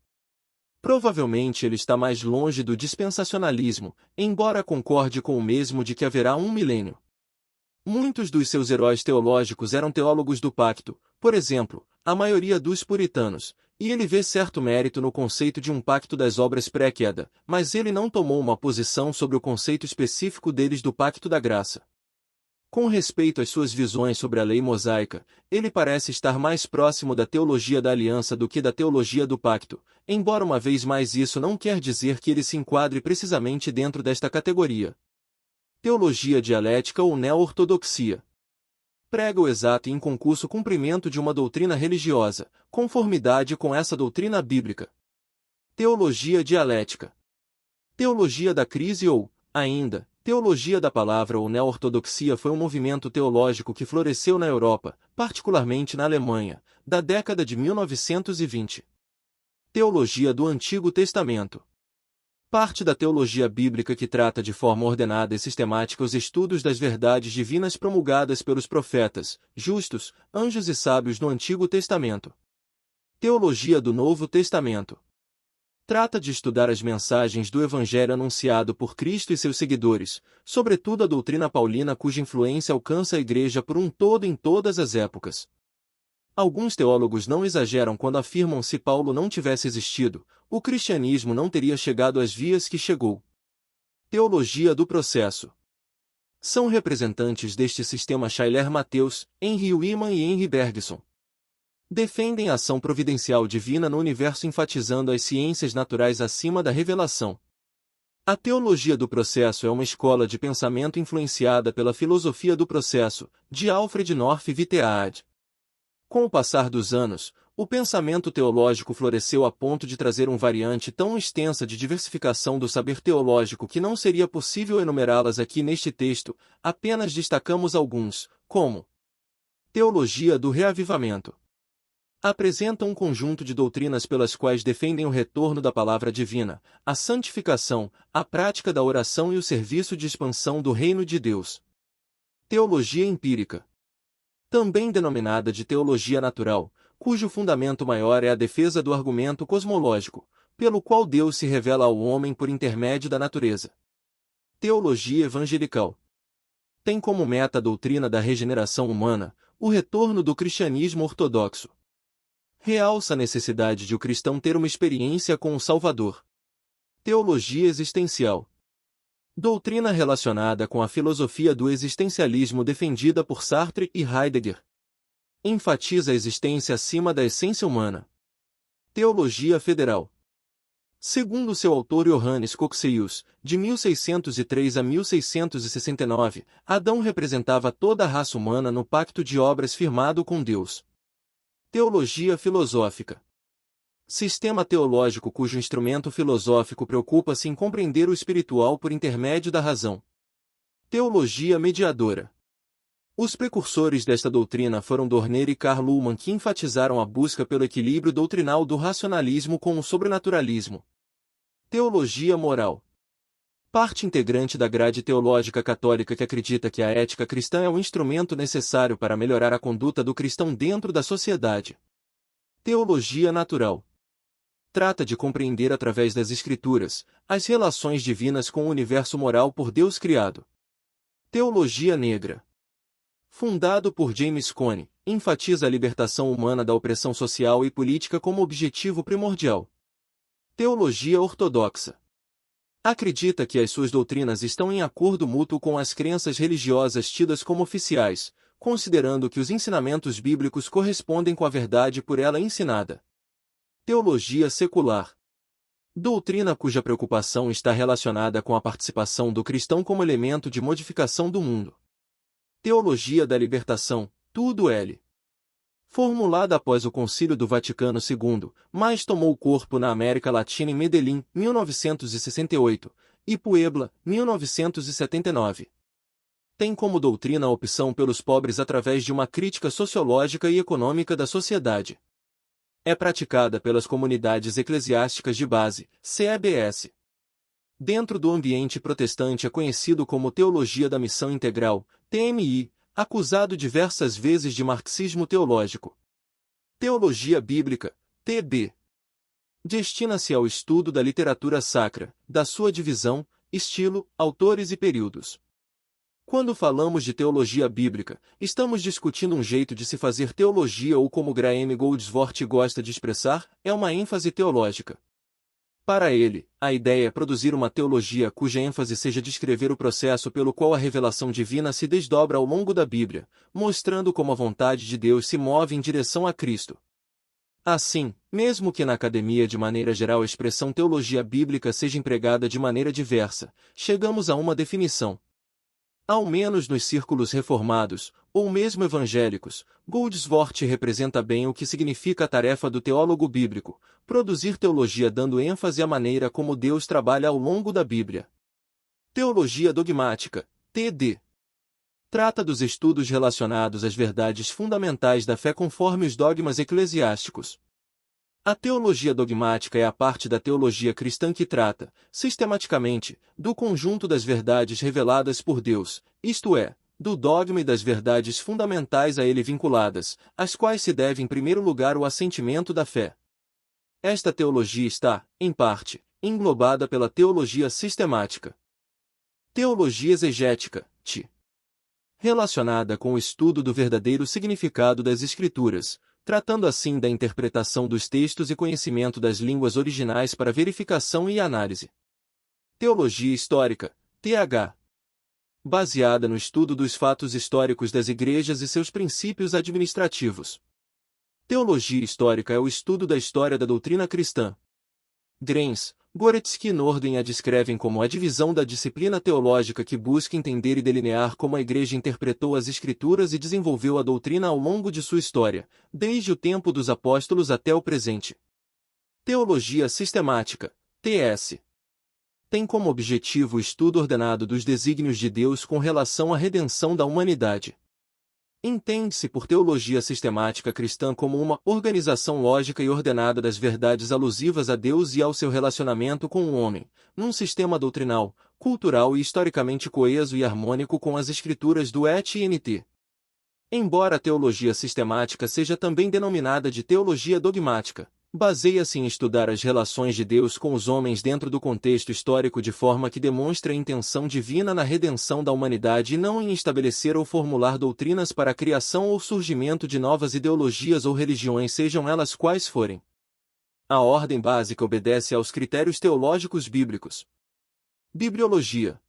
Provavelmente ele está mais longe do dispensacionalismo, embora concorde com o mesmo de que haverá um milênio. Muitos dos seus heróis teológicos eram teólogos do pacto, por exemplo, a maioria dos puritanos, e ele vê certo mérito no conceito de um pacto das obras pré-queda, mas ele não tomou uma posição sobre o conceito específico deles do pacto da graça. Com respeito às suas visões sobre a lei mosaica, ele parece estar mais próximo da teologia da aliança do que da teologia do pacto, embora uma vez mais isso não quer dizer que ele se enquadre precisamente dentro desta categoria. Teologia dialética ou neo-ortodoxia. Prega o exato e inconcurso cumprimento de uma doutrina religiosa, conformidade com essa doutrina bíblica. Teologia dialética. Teologia da crise ou, ainda, teologia da palavra ou neo-ortodoxia foi um movimento teológico que floresceu na Europa, particularmente na Alemanha, da década de 1920. Teologia do Antigo Testamento. Parte da teologia bíblica que trata de forma ordenada e sistemática os estudos das verdades divinas promulgadas pelos profetas, justos, anjos e sábios no Antigo Testamento. Teologia do Novo Testamento. Trata de estudar as mensagens do Evangelho anunciado por Cristo e seus seguidores, sobretudo a doutrina paulina cuja influência alcança a Igreja por um todo em todas as épocas. Alguns teólogos não exageram quando afirmam se Paulo não tivesse existido, o cristianismo não teria chegado às vias que chegou. Teologia do processo. São representantes deste sistema Schuyler Matheus, Henry Wiman e Henry Bergson. Defendem a ação providencial divina no universo enfatizando as ciências naturais acima da revelação. A teologia do processo é uma escola de pensamento influenciada pela filosofia do processo, de Alfred North Whitehead. Com o passar dos anos, o pensamento teológico floresceu a ponto de trazer uma variante tão extensa de diversificação do saber teológico que não seria possível enumerá-las aqui neste texto, apenas destacamos alguns, como teologia do reavivamento. Apresenta um conjunto de doutrinas pelas quais defendem o retorno da palavra divina, a santificação, a prática da oração e o serviço de expansão do reino de Deus. Teologia empírica. Também denominada de teologia natural, cujo fundamento maior é a defesa do argumento cosmológico, pelo qual Deus se revela ao homem por intermédio da natureza. Teologia evangelical. Tem como meta a doutrina da regeneração humana, o retorno do cristianismo ortodoxo. Realça a necessidade de o cristão ter uma experiência com o Salvador. Teologia existencial. Doutrina relacionada com a filosofia do existencialismo defendida por Sartre e Heidegger. Enfatiza a existência acima da essência humana. Teologia federal. Segundo seu autor Johannes Cocceius, de 1603 a 1669, Adão representava toda a raça humana no pacto de obras firmado com Deus. Teologia filosófica. Sistema teológico cujo instrumento filosófico preocupa-se em compreender o espiritual por intermédio da razão. Teologia mediadora. Os precursores desta doutrina foram Dorner e Karl Luhmann, que enfatizaram a busca pelo equilíbrio doutrinal do racionalismo com o sobrenaturalismo. Teologia moral. Parte integrante da grade teológica católica que acredita que a ética cristã é um instrumento necessário para melhorar a conduta do cristão dentro da sociedade. Teologia natural. Trata de compreender através das Escrituras as relações divinas com o universo moral por Deus criado. Teologia negra. Fundado por James Cone, enfatiza a libertação humana da opressão social e política como objetivo primordial. Teologia ortodoxa. Acredita que as suas doutrinas estão em acordo mútuo com as crenças religiosas tidas como oficiais, considerando que os ensinamentos bíblicos correspondem com a verdade por ela ensinada. Teologia secular. Doutrina cuja preocupação está relacionada com a participação do cristão como elemento de modificação do mundo. Teologia da libertação, tudo L. Formulada após o Concílio do Vaticano II, mas tomou corpo na América Latina em Medellín, 1968, e Puebla, 1979. Tem como doutrina a opção pelos pobres através de uma crítica sociológica e econômica da sociedade. É praticada pelas comunidades eclesiásticas de base, CEBS. Dentro do ambiente protestante é conhecido como Teologia da Missão Integral, TMI, acusado diversas vezes de marxismo teológico. Teologia Bíblica, TB. Destina-se ao estudo da literatura sacra, da sua divisão, estilo, autores e períodos. Quando falamos de teologia bíblica, estamos discutindo um jeito de se fazer teologia ou, como Graham Goldsworth gosta de expressar, é uma ênfase teológica. Para ele, a ideia é produzir uma teologia cuja ênfase seja descrever o processo pelo qual a revelação divina se desdobra ao longo da Bíblia, mostrando como a vontade de Deus se move em direção a Cristo. Assim, mesmo que na academia de maneira geral a expressão teologia bíblica seja empregada de maneira diversa, chegamos a uma definição. Ao menos nos círculos reformados, ou mesmo evangélicos, Goldsworth representa bem o que significa a tarefa do teólogo bíblico, produzir teologia dando ênfase à maneira como Deus trabalha ao longo da Bíblia. Teologia dogmática, TD. Trata dos estudos relacionados às verdades fundamentais da fé conforme os dogmas eclesiásticos. A teologia dogmática é a parte da teologia cristã que trata, sistematicamente, do conjunto das verdades reveladas por Deus, isto é, do dogma e das verdades fundamentais a ele vinculadas, às quais se deve em primeiro lugar o assentimento da fé. Esta teologia está, em parte, englobada pela teologia sistemática. Teologia exegética, TI. Relacionada com o estudo do verdadeiro significado das Escrituras, tratando assim da interpretação dos textos e conhecimento das línguas originais para verificação e análise. Teologia histórica, TH. Baseada no estudo dos fatos históricos das igrejas e seus princípios administrativos. Teologia histórica é o estudo da história da doutrina cristã. Grens, Goretsky e Norden a descrevem como a divisão da disciplina teológica que busca entender e delinear como a Igreja interpretou as Escrituras e desenvolveu a doutrina ao longo de sua história, desde o tempo dos apóstolos até o presente. Teologia sistemática, TS. Tem como objetivo o estudo ordenado dos desígnios de Deus com relação à redenção da humanidade. Entende-se por teologia sistemática cristã como uma organização lógica e ordenada das verdades alusivas a Deus e ao seu relacionamento com o homem, num sistema doutrinal, cultural e historicamente coeso e harmônico com as escrituras do ET&T. Embora a teologia sistemática seja também denominada de teologia dogmática, baseia-se em estudar as relações de Deus com os homens dentro do contexto histórico de forma que demonstre a intenção divina na redenção da humanidade e não em estabelecer ou formular doutrinas para a criação ou surgimento de novas ideologias ou religiões, sejam elas quais forem. A ordem básica obedece aos critérios teológicos bíblicos. Bibliologia.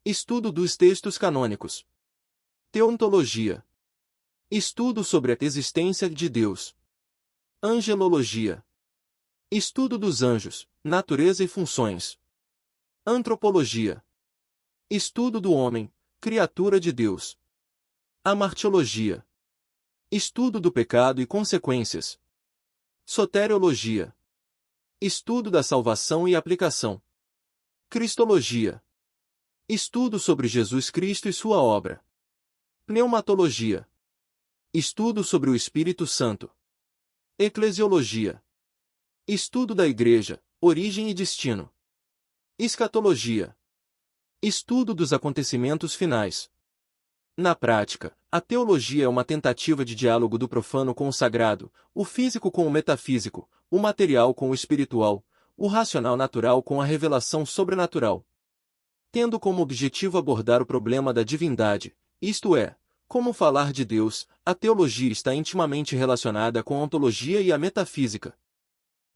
Estudo dos textos canônicos. Teontologia. Estudo sobre a existência de Deus. Angelologia. Estudo dos anjos, natureza e funções. Antropologia. Estudo do homem, criatura de Deus. Amartiologia. Estudo do pecado e consequências. Soteriologia. Estudo da salvação e aplicação. Cristologia. Estudo sobre Jesus Cristo e sua obra. Pneumatologia. Estudo sobre o Espírito Santo. Eclesiologia. Estudo da Igreja, origem e destino. Escatologia. Estudo dos acontecimentos finais. Na prática, a teologia é uma tentativa de diálogo do profano com o sagrado, o físico com o metafísico, o material com o espiritual, o racional natural com a revelação sobrenatural. Tendo como objetivo abordar o problema da divindade, isto é, como falar de Deus, a teologia está intimamente relacionada com a ontologia e a metafísica.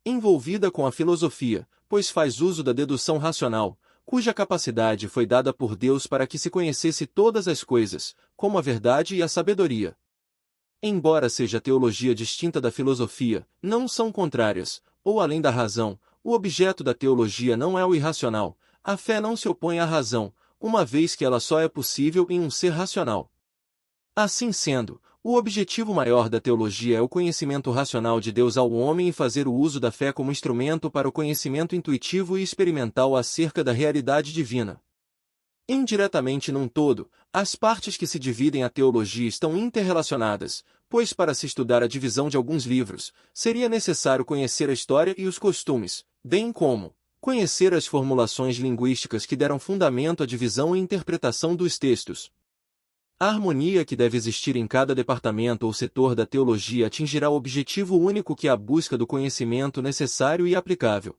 Envolvida com a filosofia, pois faz uso da dedução racional, cuja capacidade foi dada por Deus para que se conhecesse todas as coisas, como a verdade e a sabedoria. Embora seja a teologia distinta da filosofia, não são contrárias, ou além da razão, o objeto da teologia não é o irracional, a fé não se opõe à razão, uma vez que ela só é possível em um ser racional. Assim sendo, o objetivo maior da teologia é o conhecimento racional de Deus ao homem e fazer o uso da fé como instrumento para o conhecimento intuitivo e experimental acerca da realidade divina. Indiretamente num todo, as partes que se dividem a teologia estão interrelacionadas, pois para se estudar a divisão de alguns livros, seria necessário conhecer a história e os costumes, bem como conhecer as formulações linguísticas que deram fundamento à divisão e interpretação dos textos. A harmonia que deve existir em cada departamento ou setor da teologia atingirá o objetivo único que é a busca do conhecimento necessário e aplicável.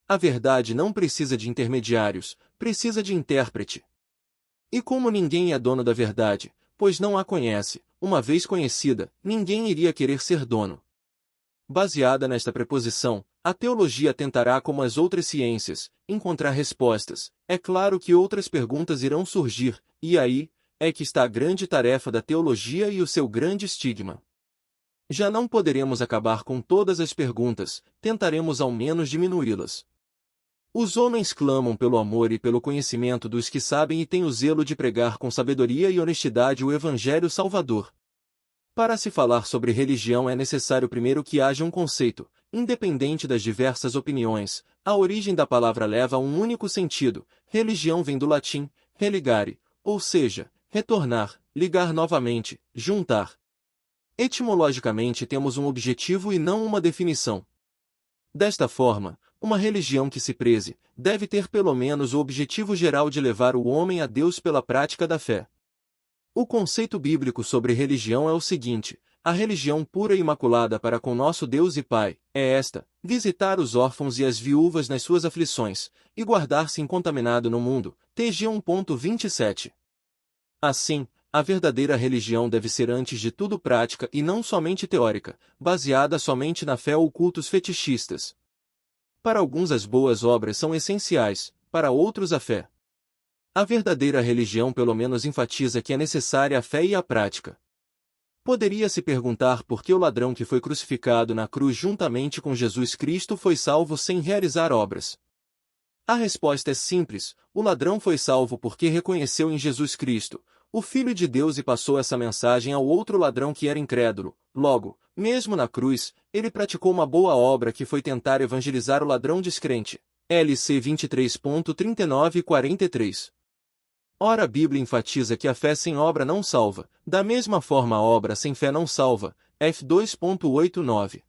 A verdade não precisa de intermediários, precisa de intérprete. E como ninguém é dono da verdade, pois não a conhece, uma vez conhecida, ninguém iria querer ser dono. Baseada nesta preposição, a teologia tentará, como as outras ciências, encontrar respostas. É claro que outras perguntas irão surgir, e aí é que está a grande tarefa da teologia e o seu grande estigma. Já não poderemos acabar com todas as perguntas, tentaremos ao menos diminuí-las. Os homens clamam pelo amor e pelo conhecimento dos que sabem e têm o zelo de pregar com sabedoria e honestidade o Evangelho Salvador. Para se falar sobre religião é necessário primeiro que haja um conceito, independente das diversas opiniões. A origem da palavra leva a um único sentido. Religião vem do latim, religare, ou seja, retornar, ligar novamente, juntar. Etimologicamente temos um objetivo e não uma definição. Desta forma, uma religião que se preze, deve ter pelo menos o objetivo geral de levar o homem a Deus pela prática da fé. O conceito bíblico sobre religião é o seguinte: a religião pura e imaculada para com nosso Deus e Pai, é esta: visitar os órfãos e as viúvas nas suas aflições, e guardar-se incontaminado no mundo. TG 1.27. Assim, A verdadeira religião deve ser antes de tudo prática e não somente teórica, baseada somente na fé ou cultos fetichistas. Para alguns as boas obras são essenciais, para outros a fé. A verdadeira religião pelo menos enfatiza que é necessária a fé e a prática. Poderia-se perguntar por que o ladrão que foi crucificado na cruz juntamente com Jesus Cristo foi salvo sem realizar obras. A resposta é simples: o ladrão foi salvo porque reconheceu em Jesus Cristo, o Filho de Deus, e passou essa mensagem ao outro ladrão que era incrédulo. Logo, mesmo na cruz, ele praticou uma boa obra que foi tentar evangelizar o ladrão descrente. LC 23.39 e 43. Ora, a Bíblia enfatiza que a fé sem obra não salva, da mesma forma a obra sem fé não salva, F 2.89.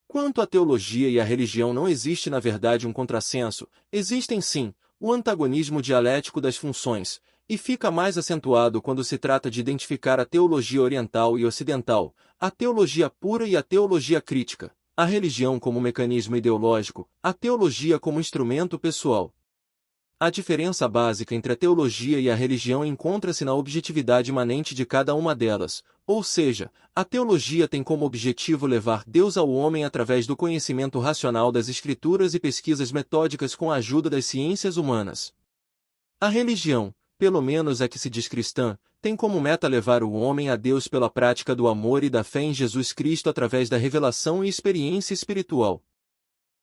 Quanto à teologia e à religião, não existe na verdade um contrassenso, existem sim, o antagonismo dialético das funções, e fica mais acentuado quando se trata de identificar a teologia oriental e ocidental, a teologia pura e a teologia crítica, a religião como mecanismo ideológico, a teologia como instrumento pessoal. A diferença básica entre a teologia e a religião encontra-se na objetividade imanente de cada uma delas, ou seja, a teologia tem como objetivo levar Deus ao homem através do conhecimento racional das Escrituras e pesquisas metódicas com a ajuda das ciências humanas. A religião, pelo menos a que se diz cristã, tem como meta levar o homem a Deus pela prática do amor e da fé em Jesus Cristo através da revelação e experiência espiritual.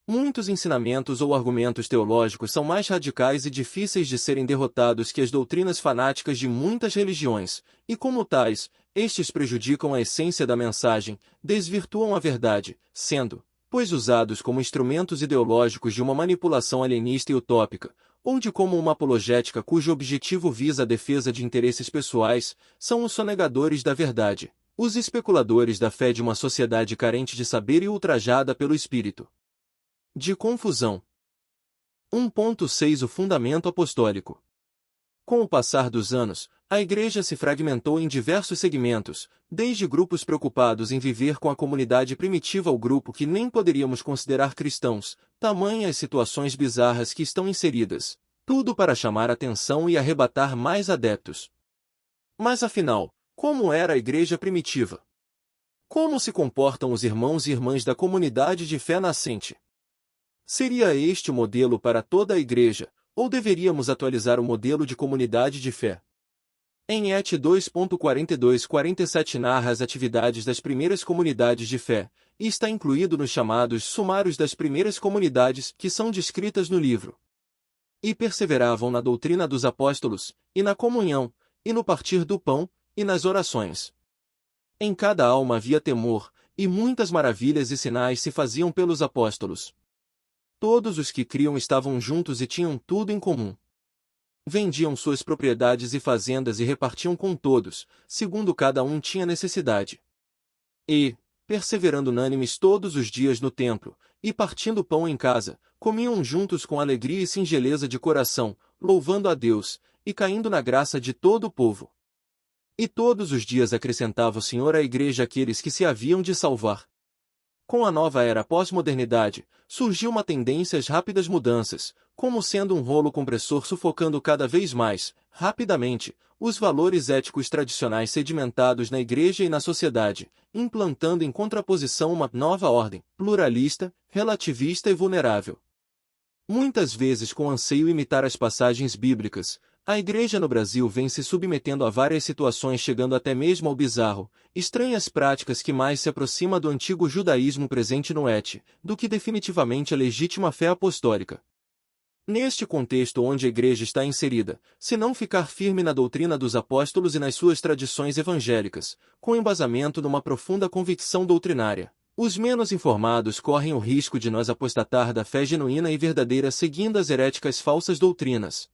Muitos ensinamentos ou argumentos teológicos são mais radicais e difíceis de serem derrotados que as doutrinas fanáticas de muitas religiões, e como tais, estes prejudicam a essência da mensagem, desvirtuam a verdade, sendo, pois usados como instrumentos ideológicos de uma manipulação alienista e utópica, ou de como uma apologética cujo objetivo visa a defesa de interesses pessoais, são os sonegadores da verdade, os especuladores da fé de uma sociedade carente de saber e ultrajada pelo espírito de confusão. 1.6 O fundamento apostólico. Com o passar dos anos, a Igreja se fragmentou em diversos segmentos, desde grupos preocupados em viver com a comunidade primitiva ao grupo que nem poderíamos considerar cristãos, tamanhas as situações bizarras que estão inseridas, tudo para chamar atenção e arrebatar mais adeptos. Mas afinal, como era a Igreja primitiva? Como se comportam os irmãos e irmãs da comunidade de fé nascente? Seria este o modelo para toda a Igreja, ou deveríamos atualizar o modelo de comunidade de fé? Em Et 2.42-47 narra as atividades das primeiras comunidades de fé, e está incluído nos chamados sumários das primeiras comunidades que são descritas no livro. E perseveravam na doutrina dos apóstolos, e na comunhão, e no partir do pão, e nas orações. Em cada alma havia temor, e muitas maravilhas e sinais se faziam pelos apóstolos. Todos os que criam estavam juntos e tinham tudo em comum. Vendiam suas propriedades e fazendas e repartiam com todos, segundo cada um tinha necessidade. E, perseverando unânimes todos os dias no templo, e partindo pão em casa, comiam juntos com alegria e singeleza de coração, louvando a Deus, e caindo na graça de todo o povo. E todos os dias acrescentava o Senhor à Igreja aqueles que se haviam de salvar. Com a nova era pós-modernidade, surgiu uma tendência às rápidas mudanças, como sendo um rolo compressor sufocando cada vez mais, rapidamente, os valores éticos tradicionais sedimentados na Igreja e na sociedade, implantando em contraposição uma nova ordem, pluralista, relativista e vulnerável. Muitas vezes com anseio imitar as passagens bíblicas, a Igreja no Brasil vem se submetendo a várias situações, chegando até mesmo ao bizarro, estranhas práticas que mais se aproxima do antigo judaísmo presente no Et, do que definitivamente a legítima fé apostólica. Neste contexto onde a Igreja está inserida, se não ficar firme na doutrina dos apóstolos e nas suas tradições evangélicas, com embasamento numa profunda convicção doutrinária, os menos informados correm o risco de nos apostatar da fé genuína e verdadeira seguindo as heréticas falsas doutrinas.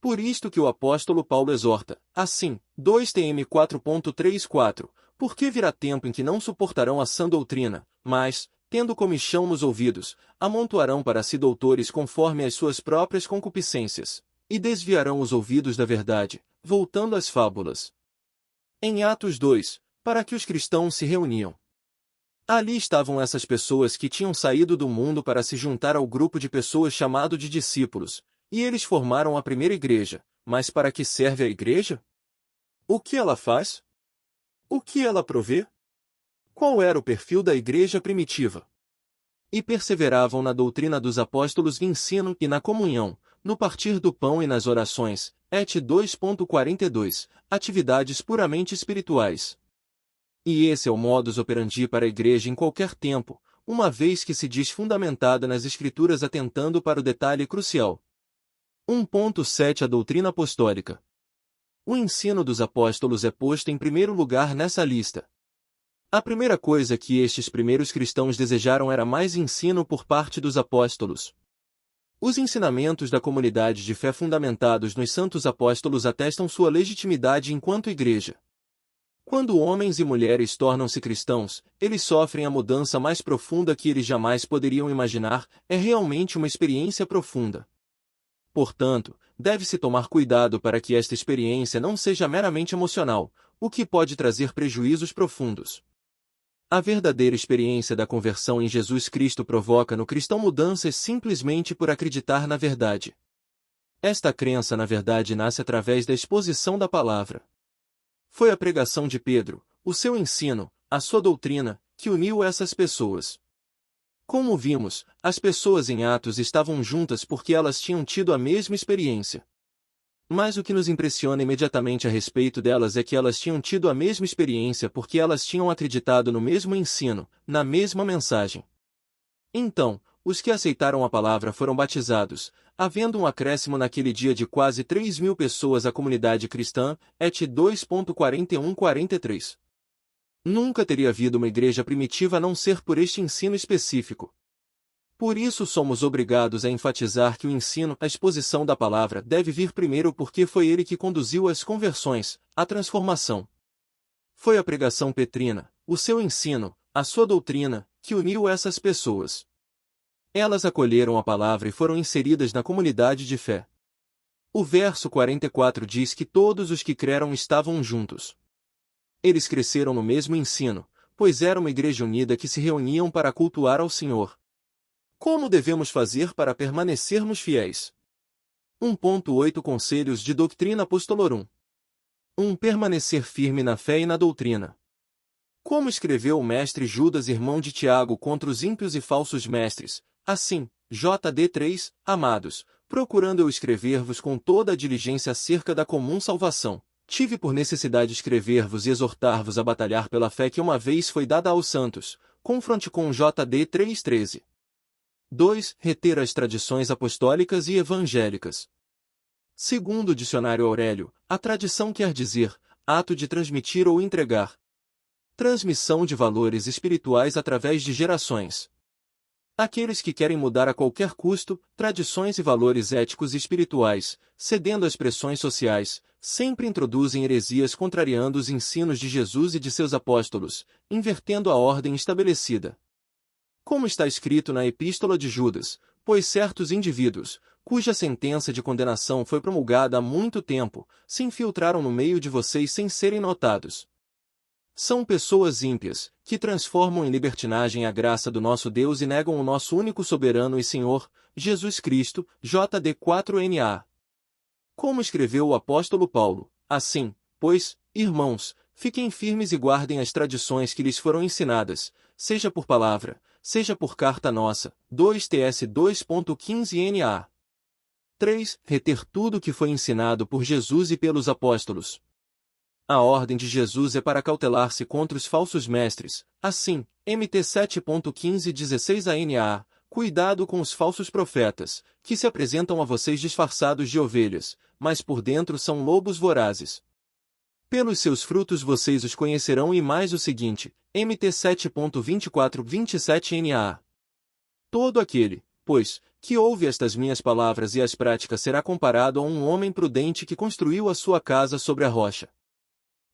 Por isto que o apóstolo Paulo exorta, assim, 2 Tim 4.34, porque virá tempo em que não suportarão a sã doutrina, mas, tendo comichão nos ouvidos, amontoarão para si doutores conforme as suas próprias concupiscências, e desviarão os ouvidos da verdade, voltando às fábulas. Em Atos 2, para que os cristãos se reuniam. Ali estavam essas pessoas que tinham saído do mundo para se juntar ao grupo de pessoas chamado de discípulos, e eles formaram a primeira igreja. Mas para que serve a igreja? O que ela faz? O que ela provê? Qual era o perfil da igreja primitiva? E perseveravam na doutrina dos apóstolos, no ensino e na comunhão, no partir do pão e nas orações. Et 2.42 Atividades puramente espirituais. E esse é o modus operandi para a igreja em qualquer tempo, uma vez que se diz fundamentada nas Escrituras, atentando para o detalhe crucial. 1.7 A doutrina apostólica. O ensino dos apóstolos é posto em primeiro lugar nessa lista. A primeira coisa que estes primeiros cristãos desejaram era mais ensino por parte dos apóstolos. Os ensinamentos da comunidade de fé fundamentados nos santos apóstolos atestam sua legitimidade enquanto igreja. Quando homens e mulheres tornam-se cristãos, eles sofrem a mudança mais profunda que eles jamais poderiam imaginar, é realmente uma experiência profunda. Portanto, deve-se tomar cuidado para que esta experiência não seja meramente emocional, o que pode trazer prejuízos profundos. A verdadeira experiência da conversão em Jesus Cristo provoca no cristão mudanças simplesmente por acreditar na verdade. Esta crença na verdade nasce através da exposição da palavra. Foi a pregação de Pedro, o seu ensino, a sua doutrina, que uniu essas pessoas. Como vimos, as pessoas em Atos estavam juntas porque elas tinham tido a mesma experiência. Mas o que nos impressiona imediatamente a respeito delas é que elas tinham tido a mesma experiência porque elas tinham acreditado no mesmo ensino, na mesma mensagem. Então, os que aceitaram a palavra foram batizados, havendo um acréscimo naquele dia de quase 3.000 pessoas à comunidade cristã, et 2.41-43. Nunca teria havido uma igreja primitiva a não ser por este ensino específico. Por isso somos obrigados a enfatizar que o ensino, a exposição da palavra, deve vir primeiro porque foi ele que conduziu as conversões, a transformação. Foi a pregação petrina, o seu ensino, a sua doutrina, que uniu essas pessoas. Elas acolheram a palavra e foram inseridas na comunidade de fé. O verso 44 diz que todos os que creram estavam juntos. Eles cresceram no mesmo ensino, pois era uma igreja unida que se reuniam para cultuar ao Senhor. Como devemos fazer para permanecermos fiéis? 1.8 Conselhos de Doutrina Apostolorum. 1. Permanecer firme na fé e na doutrina. Como escreveu o mestre Judas, irmão de Tiago, contra os ímpios e falsos mestres, assim, J.D. 3, amados, procurando eu escrever-vos com toda a diligência acerca da comum salvação, tive por necessidade escrever-vos e exortar-vos a batalhar pela fé que uma vez foi dada aos santos, confronte com J.D. 3:13. 2. Reter as tradições apostólicas e evangélicas. Segundo o dicionário Aurélio, a tradição quer dizer ato de transmitir ou entregar. Transmissão de valores espirituais através de gerações. Aqueles que querem mudar a qualquer custo tradições e valores éticos e espirituais, cedendo às pressões sociais, sempre introduzem heresias contrariando os ensinos de Jesus e de seus apóstolos, invertendo a ordem estabelecida. Como está escrito na Epístola de Judas, pois certos indivíduos, cuja sentença de condenação foi promulgada há muito tempo, se infiltraram no meio de vocês sem serem notados. São pessoas ímpias, que transformam em libertinagem a graça do nosso Deus e negam o nosso único soberano e Senhor, Jesus Cristo, J.D. 4:NA. Como escreveu o apóstolo Paulo, assim, pois, irmãos, fiquem firmes e guardem as tradições que lhes foram ensinadas, seja por palavra, seja por carta nossa, 2 TS 2.15 NA. 3. Reter tudo o que foi ensinado por Jesus e pelos apóstolos. A ordem de Jesus é para cautelar-se contra os falsos mestres, assim, MT 7.15-16 ANA, cuidado com os falsos profetas, que se apresentam a vocês disfarçados de ovelhas, mas por dentro são lobos vorazes. Pelos seus frutos vocês os conhecerão. E mais o seguinte, MT 7.24-27 NA. Todo aquele, pois, que ouve estas minhas palavras e as pratica será comparado a um homem prudente que construiu a sua casa sobre a rocha.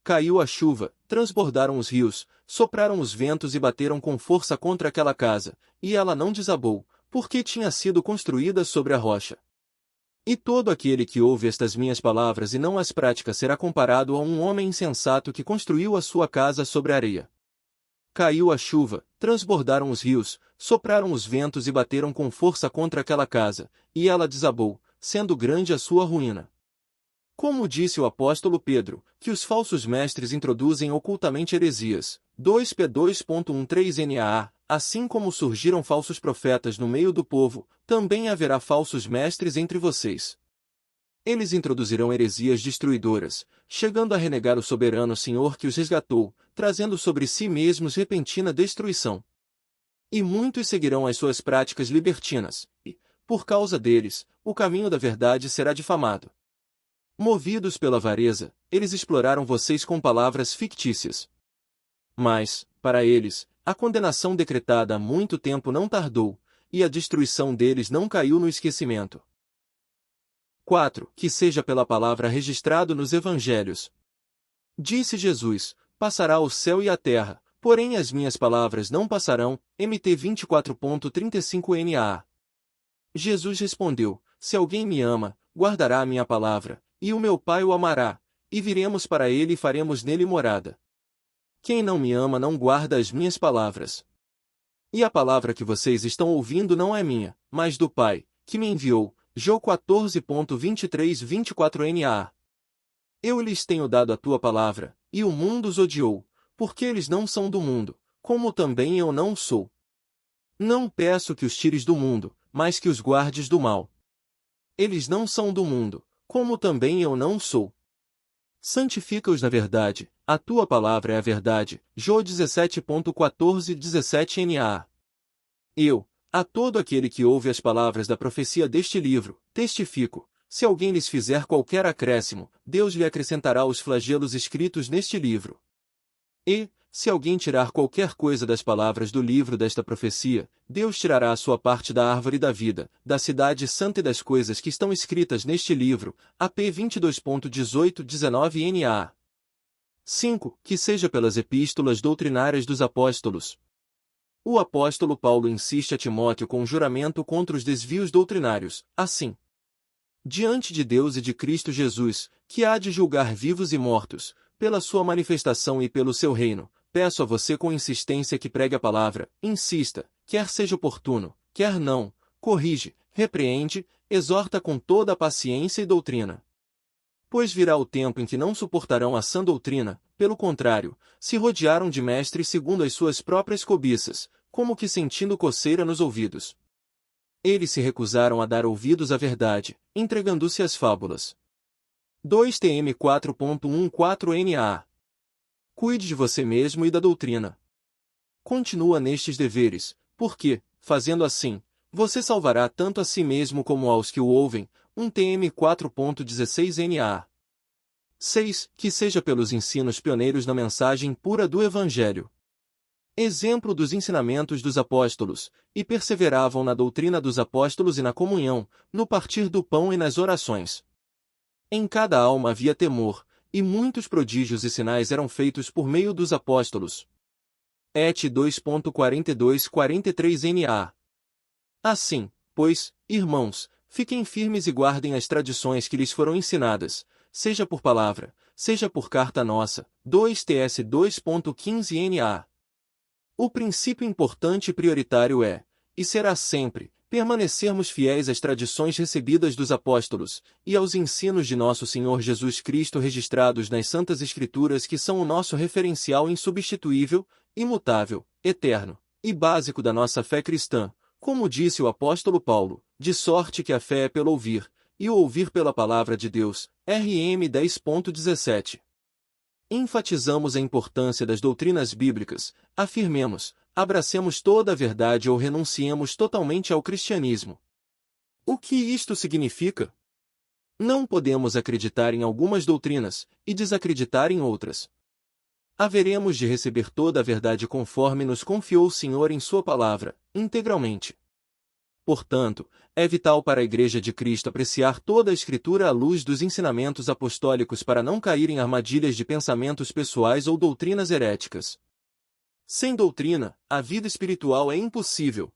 Caiu a chuva, transbordaram os rios, sopraram os ventos e bateram com força contra aquela casa, e ela não desabou, porque tinha sido construída sobre a rocha. E todo aquele que ouve estas minhas palavras e não as pratica será comparado a um homem insensato que construiu a sua casa sobre a areia. Caiu a chuva, transbordaram os rios, sopraram os ventos e bateram com força contra aquela casa, e ela desabou, sendo grande a sua ruína. Como disse o apóstolo Pedro, que os falsos mestres introduzem ocultamente heresias. 2P2.13 NAA, assim como surgiram falsos profetas no meio do povo, também haverá falsos mestres entre vocês. Eles introduzirão heresias destruidoras, chegando a renegar o soberano Senhor que os resgatou, trazendo sobre si mesmos repentina destruição. E muitos seguirão as suas práticas libertinas, e, por causa deles, o caminho da verdade será difamado. Movidos pela avareza, eles exploraram vocês com palavras fictícias. Mas, para eles, a condenação decretada há muito tempo não tardou, e a destruição deles não caiu no esquecimento. 4. Que seja pela palavra registrado nos Evangelhos. Disse Jesus, passará o céu e a terra, porém as minhas palavras não passarão. MT 24.35 NAA. Jesus respondeu, se alguém me ama, guardará a minha palavra, e o meu Pai o amará, e viremos para ele e faremos nele morada. Quem não me ama não guarda as minhas palavras. E a palavra que vocês estão ouvindo não é minha, mas do Pai, que me enviou. João 14.23-24 NAA. Eu lhes tenho dado a tua palavra, e o mundo os odiou, porque eles não são do mundo, como também eu não sou. Não peço que os tires do mundo, mas que os guardes do mal. Eles não são do mundo, como também eu não sou. Santifica-os na verdade, a tua palavra é a verdade. João 17.14-17 NAA. Eu, a todo aquele que ouve as palavras da profecia deste livro, testifico, se alguém lhes fizer qualquer acréscimo, Deus lhe acrescentará os flagelos escritos neste livro. E, se alguém tirar qualquer coisa das palavras do livro desta profecia, Deus tirará a sua parte da árvore da vida, da cidade santa e das coisas que estão escritas neste livro. AP 22.18-19 NAA. 5. Que seja pelas epístolas doutrinárias dos apóstolos. O apóstolo Paulo insiste a Timóteo com um juramento contra os desvios doutrinários, assim. Diante de Deus e de Cristo Jesus, que há de julgar vivos e mortos, pela sua manifestação e pelo seu reino, peço a você com insistência que pregue a palavra, insista, quer seja oportuno, quer não, corrige, repreende, exorta com toda a paciência e doutrina. Pois virá o tempo em que não suportarão a sã doutrina, pelo contrário, se rodearam de mestres segundo as suas próprias cobiças, como que sentindo coceira nos ouvidos. Eles se recusaram a dar ouvidos à verdade, entregando-se às fábulas. 2TM 4.14 NAA. Cuide de você mesmo e da doutrina. Continua nestes deveres, porque, fazendo assim, você salvará tanto a si mesmo como aos que o ouvem. 1TM 4.16 NAA. 6. Que seja pelos ensinos pioneiros na mensagem pura do Evangelho. Exemplo dos ensinamentos dos apóstolos, e perseveravam na doutrina dos apóstolos e na comunhão, no partir do pão e nas orações. Em cada alma havia temor, e muitos prodígios e sinais eram feitos por meio dos apóstolos. Et 2.42-43 NA. Assim, pois, irmãos, fiquem firmes e guardem as tradições que lhes foram ensinadas, seja por palavra, seja por carta nossa. 2TS 2.15 NA. O princípio importante e prioritário é, e será sempre, permanecermos fiéis às tradições recebidas dos apóstolos, e aos ensinos de nosso Senhor Jesus Cristo registrados nas Santas Escrituras que são o nosso referencial insubstituível, imutável, eterno, e básico da nossa fé cristã, como disse o apóstolo Paulo, de sorte que a fé é pelo ouvir, e o ouvir pela palavra de Deus. RM 10.17. Enfatizamos a importância das doutrinas bíblicas, afirmemos, abracemos toda a verdade ou renunciemos totalmente ao cristianismo. O que isto significa? Não podemos acreditar em algumas doutrinas, e desacreditar em outras. Haveremos de receber toda a verdade conforme nos confiou o Senhor em sua palavra, integralmente. Portanto, é vital para a Igreja de Cristo apreciar toda a Escritura à luz dos ensinamentos apostólicos para não cair em armadilhas de pensamentos pessoais ou doutrinas heréticas. Sem doutrina, a vida espiritual é impossível,